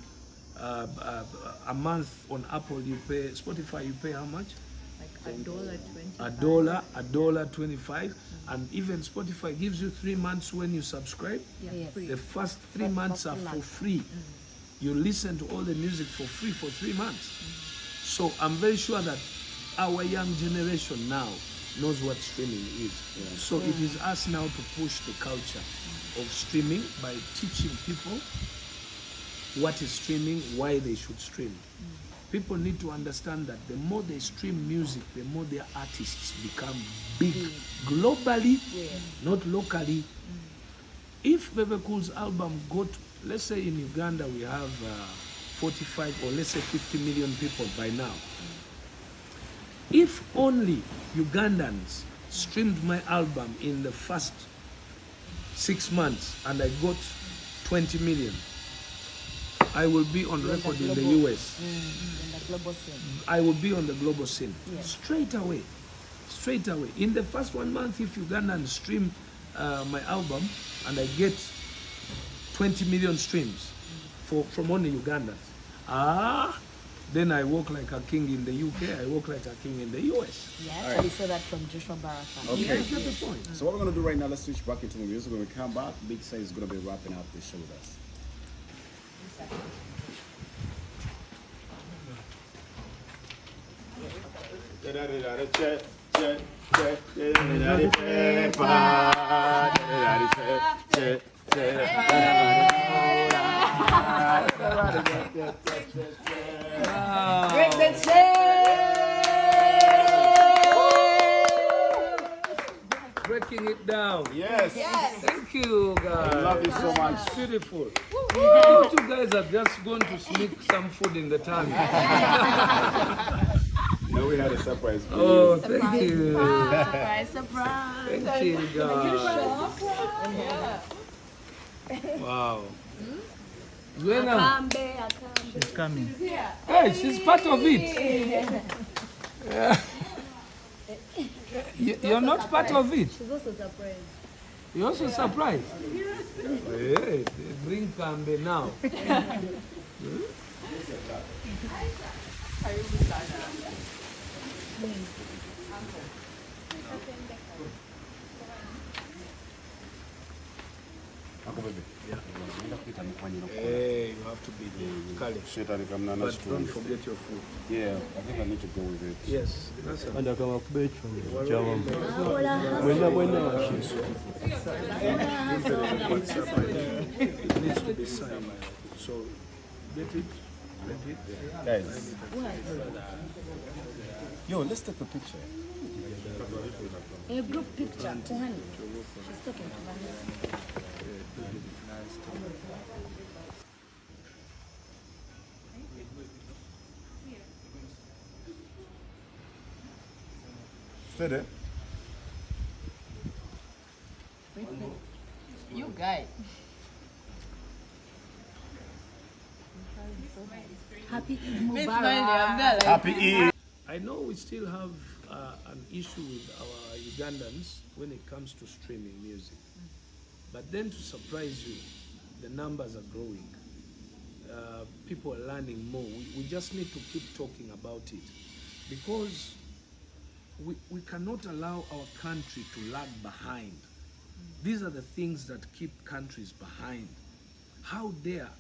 A month on Apple you pay, Spotify you pay how much? Like $1.25, and even Spotify gives you 3 months when you subscribe. Yes. The first 3 months are for free. You listen to all the music for free for 3 months. So I'm very sure that our young generation now knows what streaming is. So it is us now to push the culture of streaming by teaching people what is streaming, why they should stream. People need to understand that the more they stream music, the more their artists become big globally, not locally. If Bebe Cool's album got, let's say in Uganda we have 45 or let's say 50 million people by now. If only Ugandans streamed my album in the first 6 months and I got 20 million, I will be on record in the US. In the global scene. I will be on the global scene. Straight away. In the first 1 month, if Ugandans stream my album and I get 20 million streams from only Ugandans, then I walk like a king in the UK, I walk like a king in the US. Yeah, actually saw that from Joshua Baraka. Okay. You get the point. So what we're going to do right now, let's switch back into the music. When we come back, Big Say is going to be wrapping up the show with us. Break the chain! Breaking it down. Yes. Thank you, guys. I love you so much. It's beautiful. You guys are just going to sneak some food in the tummy. No, we had a surprise for Oh, you. thank you. Surprise. Thank you, guys. Wow. Zuena, She's coming. hey, she's part of it. Yeah. You're not part of it. She's also surprised. You're also surprised. Hey, bring Kambe now. Uncle Bebe. Hey, you have to be there. Kale. Shetani kamna na But don't forget your food. Yeah, I think I need to go with it. Yes, that's a Anda kama kubecho. it needs to be signed. So get it. Guys. Yo, let's take a picture. A group picture. Kohani. She's talking to Vanessa. Stay there. You guys. Happy Eid Mubarak. Happy Eid. I know we still have an issue with our Ugandans when it comes to streaming music. But then to surprise you, the numbers are growing. People are learning more. We just need to keep talking about it because we cannot allow our country to lag behind. These are the things that keep countries behind. How dare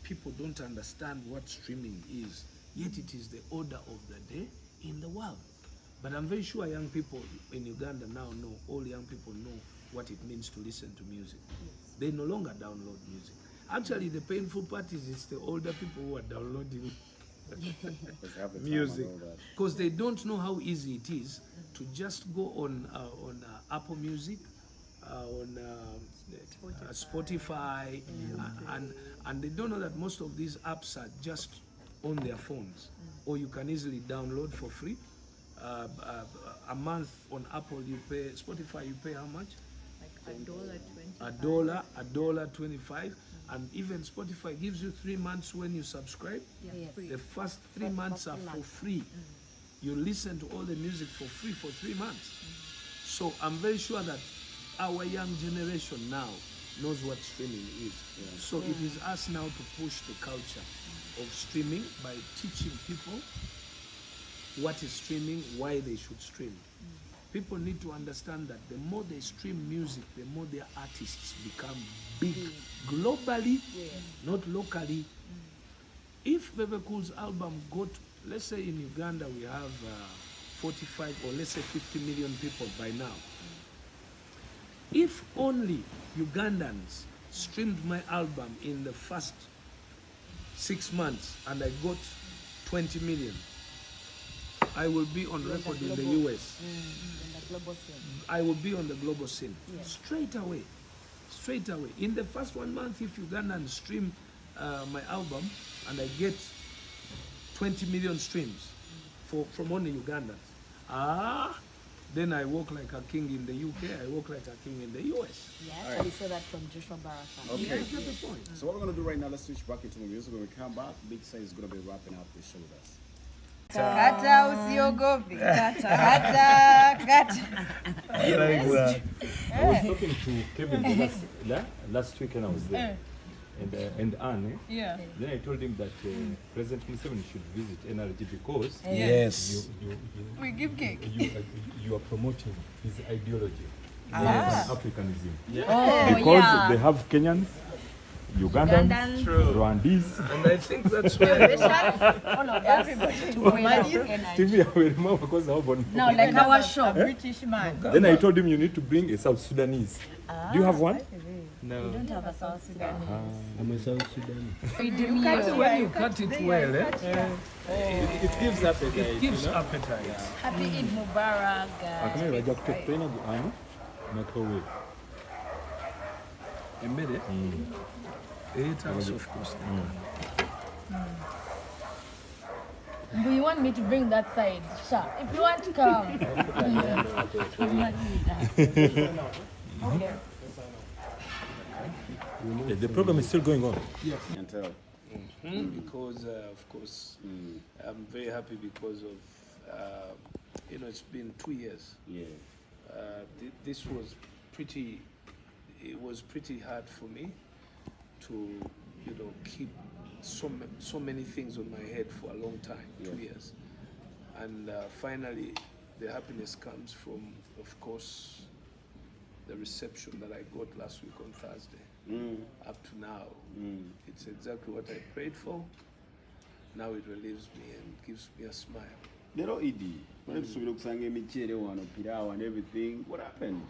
people don't understand what streaming is, yet it is the order of the day in the world. But I'm very sure young people in Uganda now know, all young people know what it means to listen to music. They no longer download music. Actually, the painful part is it's the older people who are downloading music because they don't know how easy it is to just go on Apple Music, on Spotify, and they don't know that most of these apps are just on their phones, or you can easily download for free. A month on Apple you pay, Spotify you pay how much? Like $1.25, and even Spotify gives you 3 months when you subscribe. The first 3 months are for free. You listen to all the music for free for 3 months. So I'm very sure that our young generation now knows what streaming is. So it is us now to push the culture of streaming by teaching people what is streaming, why they should stream. People need to understand that the more they stream music, the more their artists become big globally, not locally. If Bebe Cool's album got, let's say in Uganda we have 45 or let's say 50 million people by now. If only Ugandans streamed my album in the first 6 months and I got 20 million, I will be on record in the US. I will be on the global scene. Straight away. In the first 1 month, if Ugandans stream my album and I get 20 million streams from only Ugandans, then I walk like a king in the UK, I walk like a king in the US. Yeah, actually saw that from Joshua Baraka. Okay. You get the point. So what we're going to do right now, let's switch back into the music. When we come back, Big Sai is going to be wrapping up the show with us. Kata usiogopi. Kata. I was talking to Kevin last week when I was there, and Anne. Yeah. Then I told him that President Museveni should visit NRG because Yes. We give cake. you are promoting his ideology, Africanism. Oh, Because they have Kenyans, Ugandans, True. Rwandese. And I think that's why all of us. Stevie, I will remember because I have Now, like our show. British man. Then I told him you need to bring a South Sudanese. Do you have one? We don't have a South Sudan. I'm a South Sudan. when you cut it well, It gives appetite. it gives appetite. Happy Eid Mubarak, Akamai guys. raja kutopena anu microwave. A minute. 8 hours, of course. Do you want me to bring that side? Sure. If you want to come. Okay. The program is still going on. Can tell. Because, of course, I'm very happy because of, it's been 2 years. Yeah. This was it was pretty hard for me to, keep so many things on my head for a long time, 2 years. And finally, the happiness comes from, of course, the reception that I got last week on Thursday. Up to now, it's exactly what I prayed for, now it relieves me and gives me a smile. Little Edie, when you sang me chile one pilau and everything, what happened?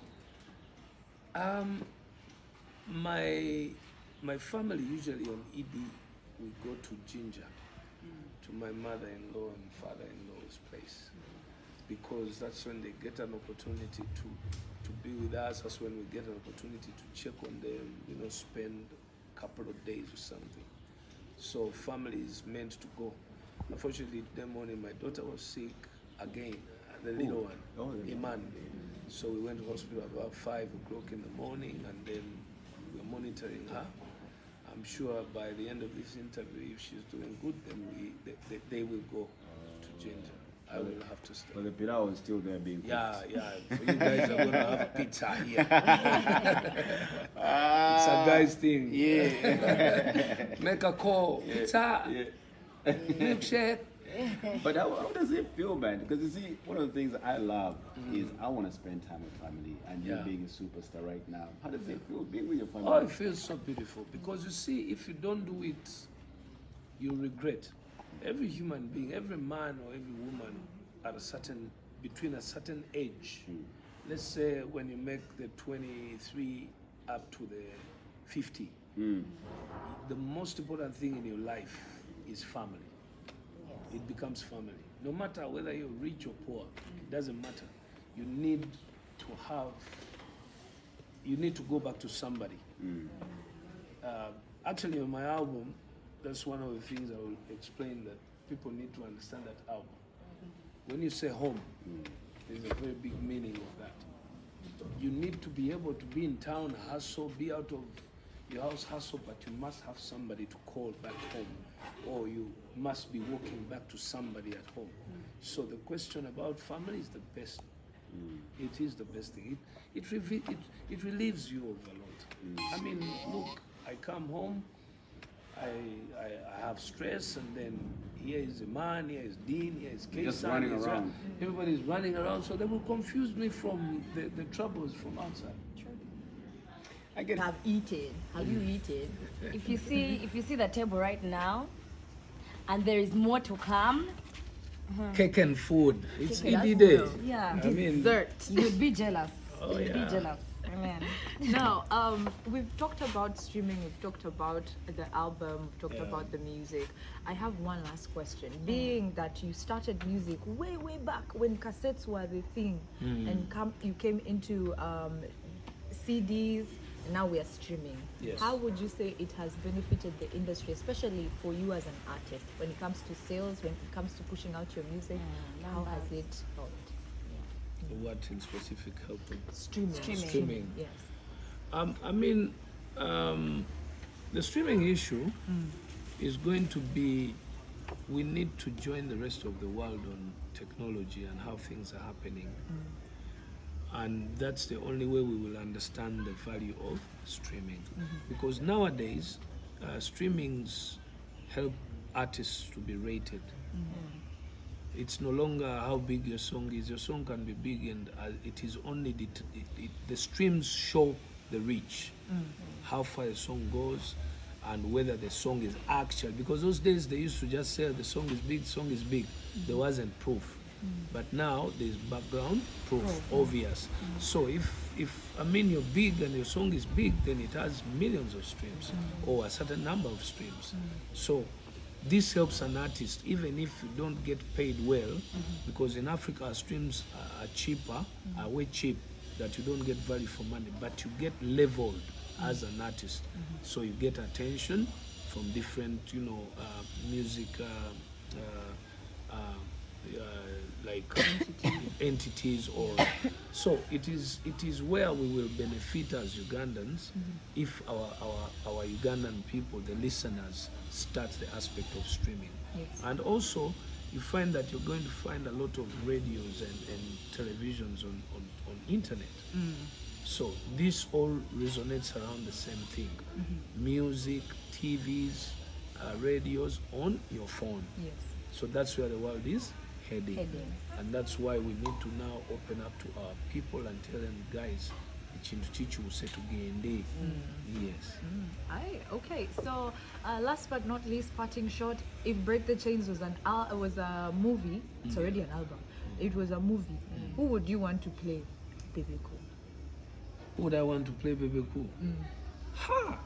My family usually on Eid we go to Ginger, to my mother-in-law and father-in-law's place, because that's when they get an opportunity to be with us. That's when we get an opportunity to check on them, spend a couple of days or something. So family is meant to go. Unfortunately, that morning my daughter was sick again, the little one, Iman. So we went to hospital about 5 o'clock in the morning, and then we're monitoring her. I'm sure by the end of this interview, if she's doing good, then they will go to Ginger. I will have to stay. But the pilau is still there being cooked. Yeah. So you guys are gonna have pizza here. It's a guy's thing. Yeah. Make a call. Pizza. Yeah. Milkshake. But how does it feel, man? Because you see, one of the things I love is I want to spend time with family, and you Yeah. being a superstar right now. How does it feel being with your family? Oh, it feels so beautiful, because you see, if you don't do it, you regret. Every human being, every man or every woman at between a certain age, let's say when you make the 23 up to the 50, the most important thing in your life is family. It becomes family. No matter whether you're rich or poor, it doesn't matter. You need to go back to somebody. Actually, on my album, that's one of the things I will explain, that people need to understand that album. When you say home, there's a very big meaning of that. You need to be able to be in town, hustle, be out of your house, hustle, but you must have somebody to call back home, or you must be walking back to somebody at home. So the question about family is the best. It is the best thing. It relieves you of a lot. I mean, look, I come home, I have stress, and then here is Iman, here is Dean, here is Kaysan. Just running around. Everybody's running around, so they will confuse me from the troubles from outside. I get Have eaten. Have you eaten? If you see the table right now, and there is more to come. Cake and food. It's Cake and Eid day. food. Yeah. I mean, Dessert. You'd be jealous. Oh, You'd yeah. be jealous. Amen. Now, we've talked about streaming, we've talked about the album, we've talked Yeah. about the music. I have one last question. Being that you started music way back when cassettes were the thing, and you came into CDs, and now we are streaming. Yes. How would you say it has benefited the industry, especially for you as an artist, when it comes to sales, when it comes to pushing out your music? How has it helped? what in specific helping? Streaming. Yes. I mean, the streaming issue is going to be, we need to join the rest of the world on technology and how things are happening. And that's the only way we will understand the value of streaming. Because nowadays, streamings help artists to be rated. It's no longer how big your song is. Your song can be big, and it is only the streams show the reach, how far a song goes, and whether the song is actual. Because those days they used to just say the song is big, song is big. There wasn't proof. But now there's background proof, obvious. So if you're big and your song is big, then it has millions of streams or a certain number of streams. So this helps an artist, even if you don't get paid well, because in Africa our streams are cheaper, are way cheap, that you don't get value for money, but you get leveled as an artist. So you get attention from different, music, like entities, or so it is where we will benefit as Ugandans if our Ugandan people, the listeners, start the aspect of streaming. And also you find that you're going to find a lot of radios and televisions on internet. So this all resonates around the same thing. Music, TVs, radios on your phone. So that's where the world is heading. And that's why we need to now open up to our people and tell them, guys, ekintu kikyuse tugende. Yes. Okay, so last but not least, parting shot. If Break the Chains was a movie, it's already an album. It was a movie. Who would you want to play Bebe Cool? Who would I want to play Bebe Cool? Ha!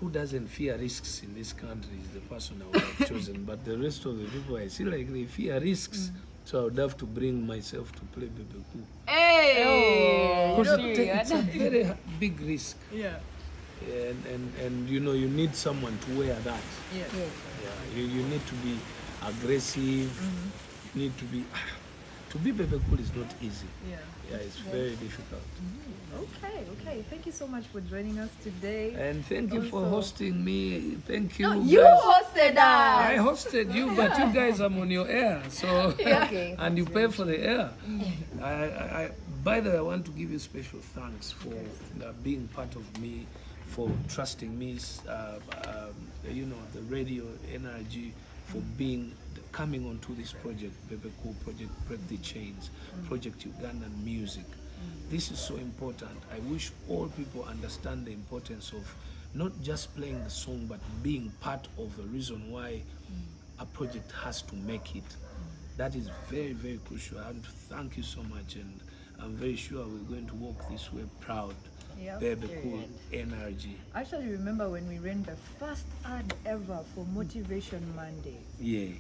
Who doesn't fear risks in this country is the person I would have chosen. But the rest of the people, I see like they fear risks. So I would have to bring myself to play Bebe Cool. Hey! Because it's a very big risk. Yeah. And you know, you need someone to wear that. Yes. Yeah, you need to be aggressive. You need to be Bebe Cool is not easy. Yeah, it's very difficult. Okay. Thank you so much for joining us today. And thank you for Also- hosting me. Thank you. No, you guys. hosted us. I hosted you, but you guys are on your air, so Okay. and you pay for the air. I by the way, I want to give you special thanks for being part of me, for trusting me. You know, the radio energy, for coming onto this project, Bebe Cool Project, Break the Chains, Project Ugandan Music. This is so important. I wish all people understand the importance of not just playing the song, but being part of the reason why a project has to make it. That is very, very crucial. I want to thank you so much, and I'm very sure we're going to walk this way proud. Yep. Bebe Cool energy. I actually remember when we ran the first ad ever for Motivation Monday. Yeah.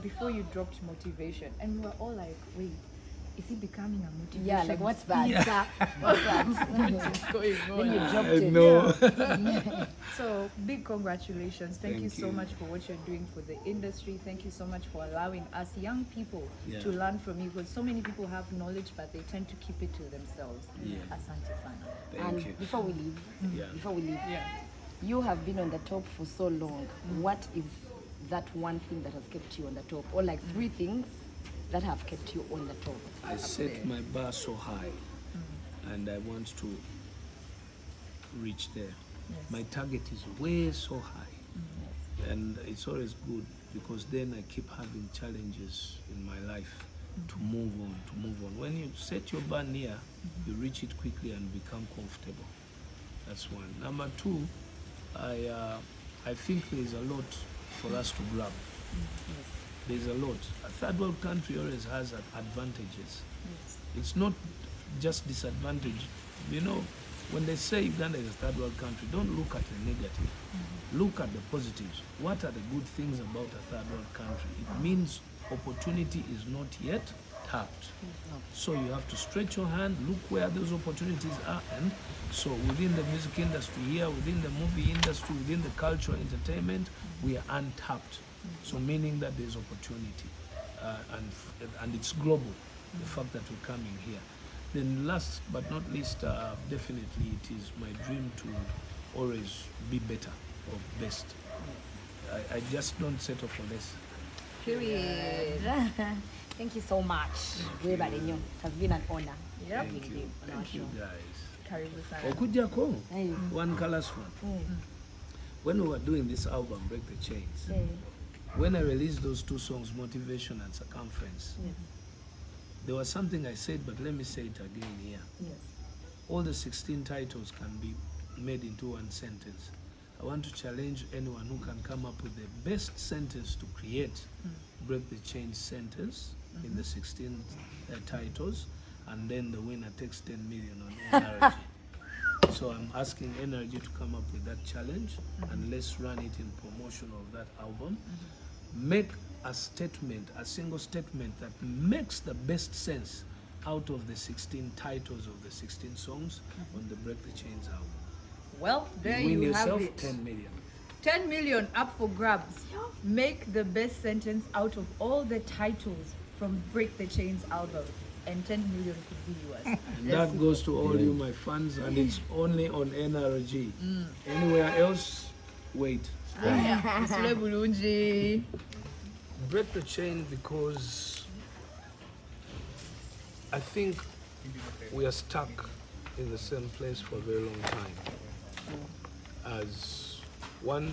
Before you dropped Motivation, and we were all like, wait, is he becoming a motivation? Yeah, like what's that? What's that? What's going on? Then you dropped it. No. So big congratulations. Thank you Thank so you. much for what you're doing for the industry. Thank you so much for allowing us young people Yeah. to learn from you, because so many people have knowledge but they tend to keep it to themselves. Yeah. Asante sana. Thank And you. before we leave, Yeah. you have been on the top for so long. What is that one thing that has kept you on the top, or like 3 things that have kept you on the top? I set my bar so high, and I want to reach there. My target is way so high, and it's always good because then I keep having challenges in my life to move on. When you set your bar near, you reach it quickly and become comfortable. That's one. Number 2, I think there's a lot for us to grab. There's a lot. A third world country always has advantages. It's not just disadvantage. You know, when they say Uganda is a third world country, don't look at the negative. Look at the positives. What are the good things about a third world country? It means opportunity is not yet tapped. So you have to stretch your hand, look where those opportunities are, and so within the music industry here, within the movie industry, within the cultural entertainment, we are untapped. So meaning that there's opportunity, and it's global, the fact that we're coming here. Then last but not least, definitely it is my dream to always be better or best. I just don't settle for less. Period. Thank you so much. It has been an honor. Yep. having Thank you you. on our Thank you, show. guys. Karibu sana. Okujjako, Hey. one colors one. When we were doing this album, Break the Chains, Hey. when I released those 2 songs, Motivation and Circumference, there was something I said, but let me say it again here. Yes. All the 16 titles can be made into one sentence. I want to challenge anyone who can come up with the best sentence to create Break the Chains sentence in the 16 titles, and then the winner takes 10 million on NRG. So I'm asking NRG to come up with that challenge, and let's run it in promotion of that album. Make a statement, a single statement that makes the best sense out of the 16 titles of the 16 songs on the Break the Chains album. Well, there You win you have yourself it. 10 million. 10 million up for grabs. Make the best sentence out of all the titles from Break the Chains album, and 10 million could be yours. And that goes to all you, my fans, and it's only on NRG. Anywhere else, wait. Usule bulungi. Break the chain because I think we are stuck in the same place for a very long time. As one,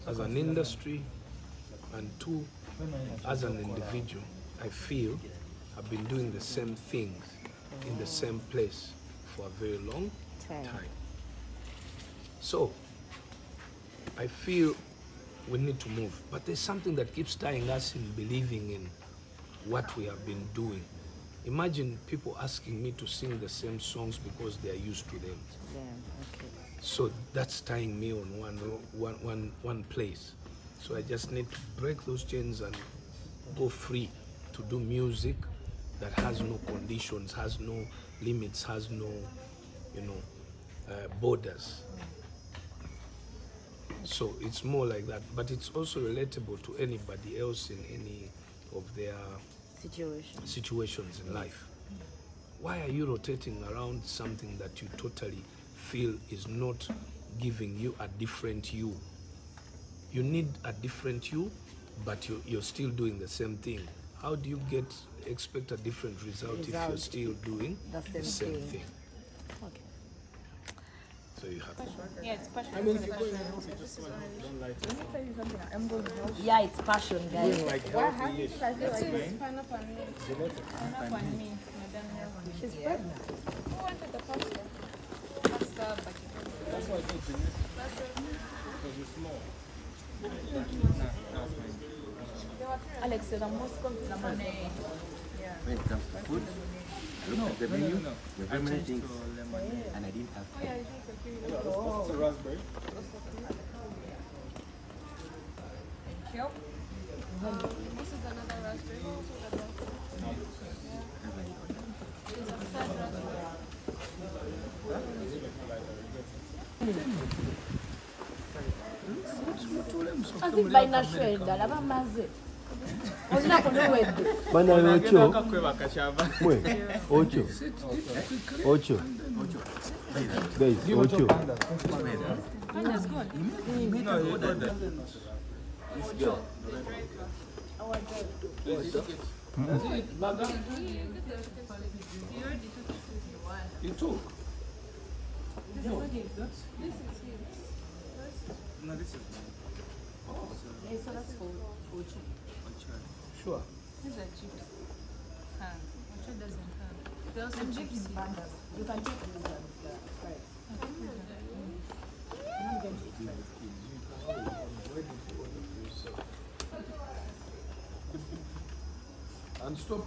as an industry, and 2, as an individual, I feel I've been doing the same things in the same place for a very long Time. time. So I feel we need to move, but there's something that keeps tying us in believing in what we have been doing. Imagine people asking me to sing the same songs because they are used to them. Yeah, okay. So that's tying me on one place. So I just need to break those chains and go free to do music that has no conditions, has no limits, has no, borders. So it's more like that, but it's also relatable to anybody else in any of their situations in life. Why are you rotating around something that you totally feel is not giving you a different you? You need a different you, but you're still doing the same thing. How do you expect a different result if you're still doing the same thing? Okay. So you have to. Yeah, it's passion. I mean, if you go in the house, you just want to don't like it. Let me tell you something. I'm going to help you. Yeah, it's passion, guys. Doing like What healthy happened? ish. I feel like Fine. it's fun up on me. Genetic. Fun up on me. Madam Healthy. She's pregnant. Who wanted the pasta? Pasta, but you don't. That's why I said genetic. Because you're small. Alex said I'm most confident. When it comes to food, I looked at the menu, there were very many things, and I didn't have Oh, yeah, I think so. It's a raspberry. Thank you. This is another raspberry. There's a third raspberry. azivainashwenda lava maze olinako nowedde Bana Ocho, Akakweba kashava. mwe, Ocho, Ocho, guys, Ocho. Panda's gone. You took. No, this is So that's for Ocho. Sure. These are chips. Ocho doesn't have. They also chips. you can take this one first. I'm going to eat first. And stop.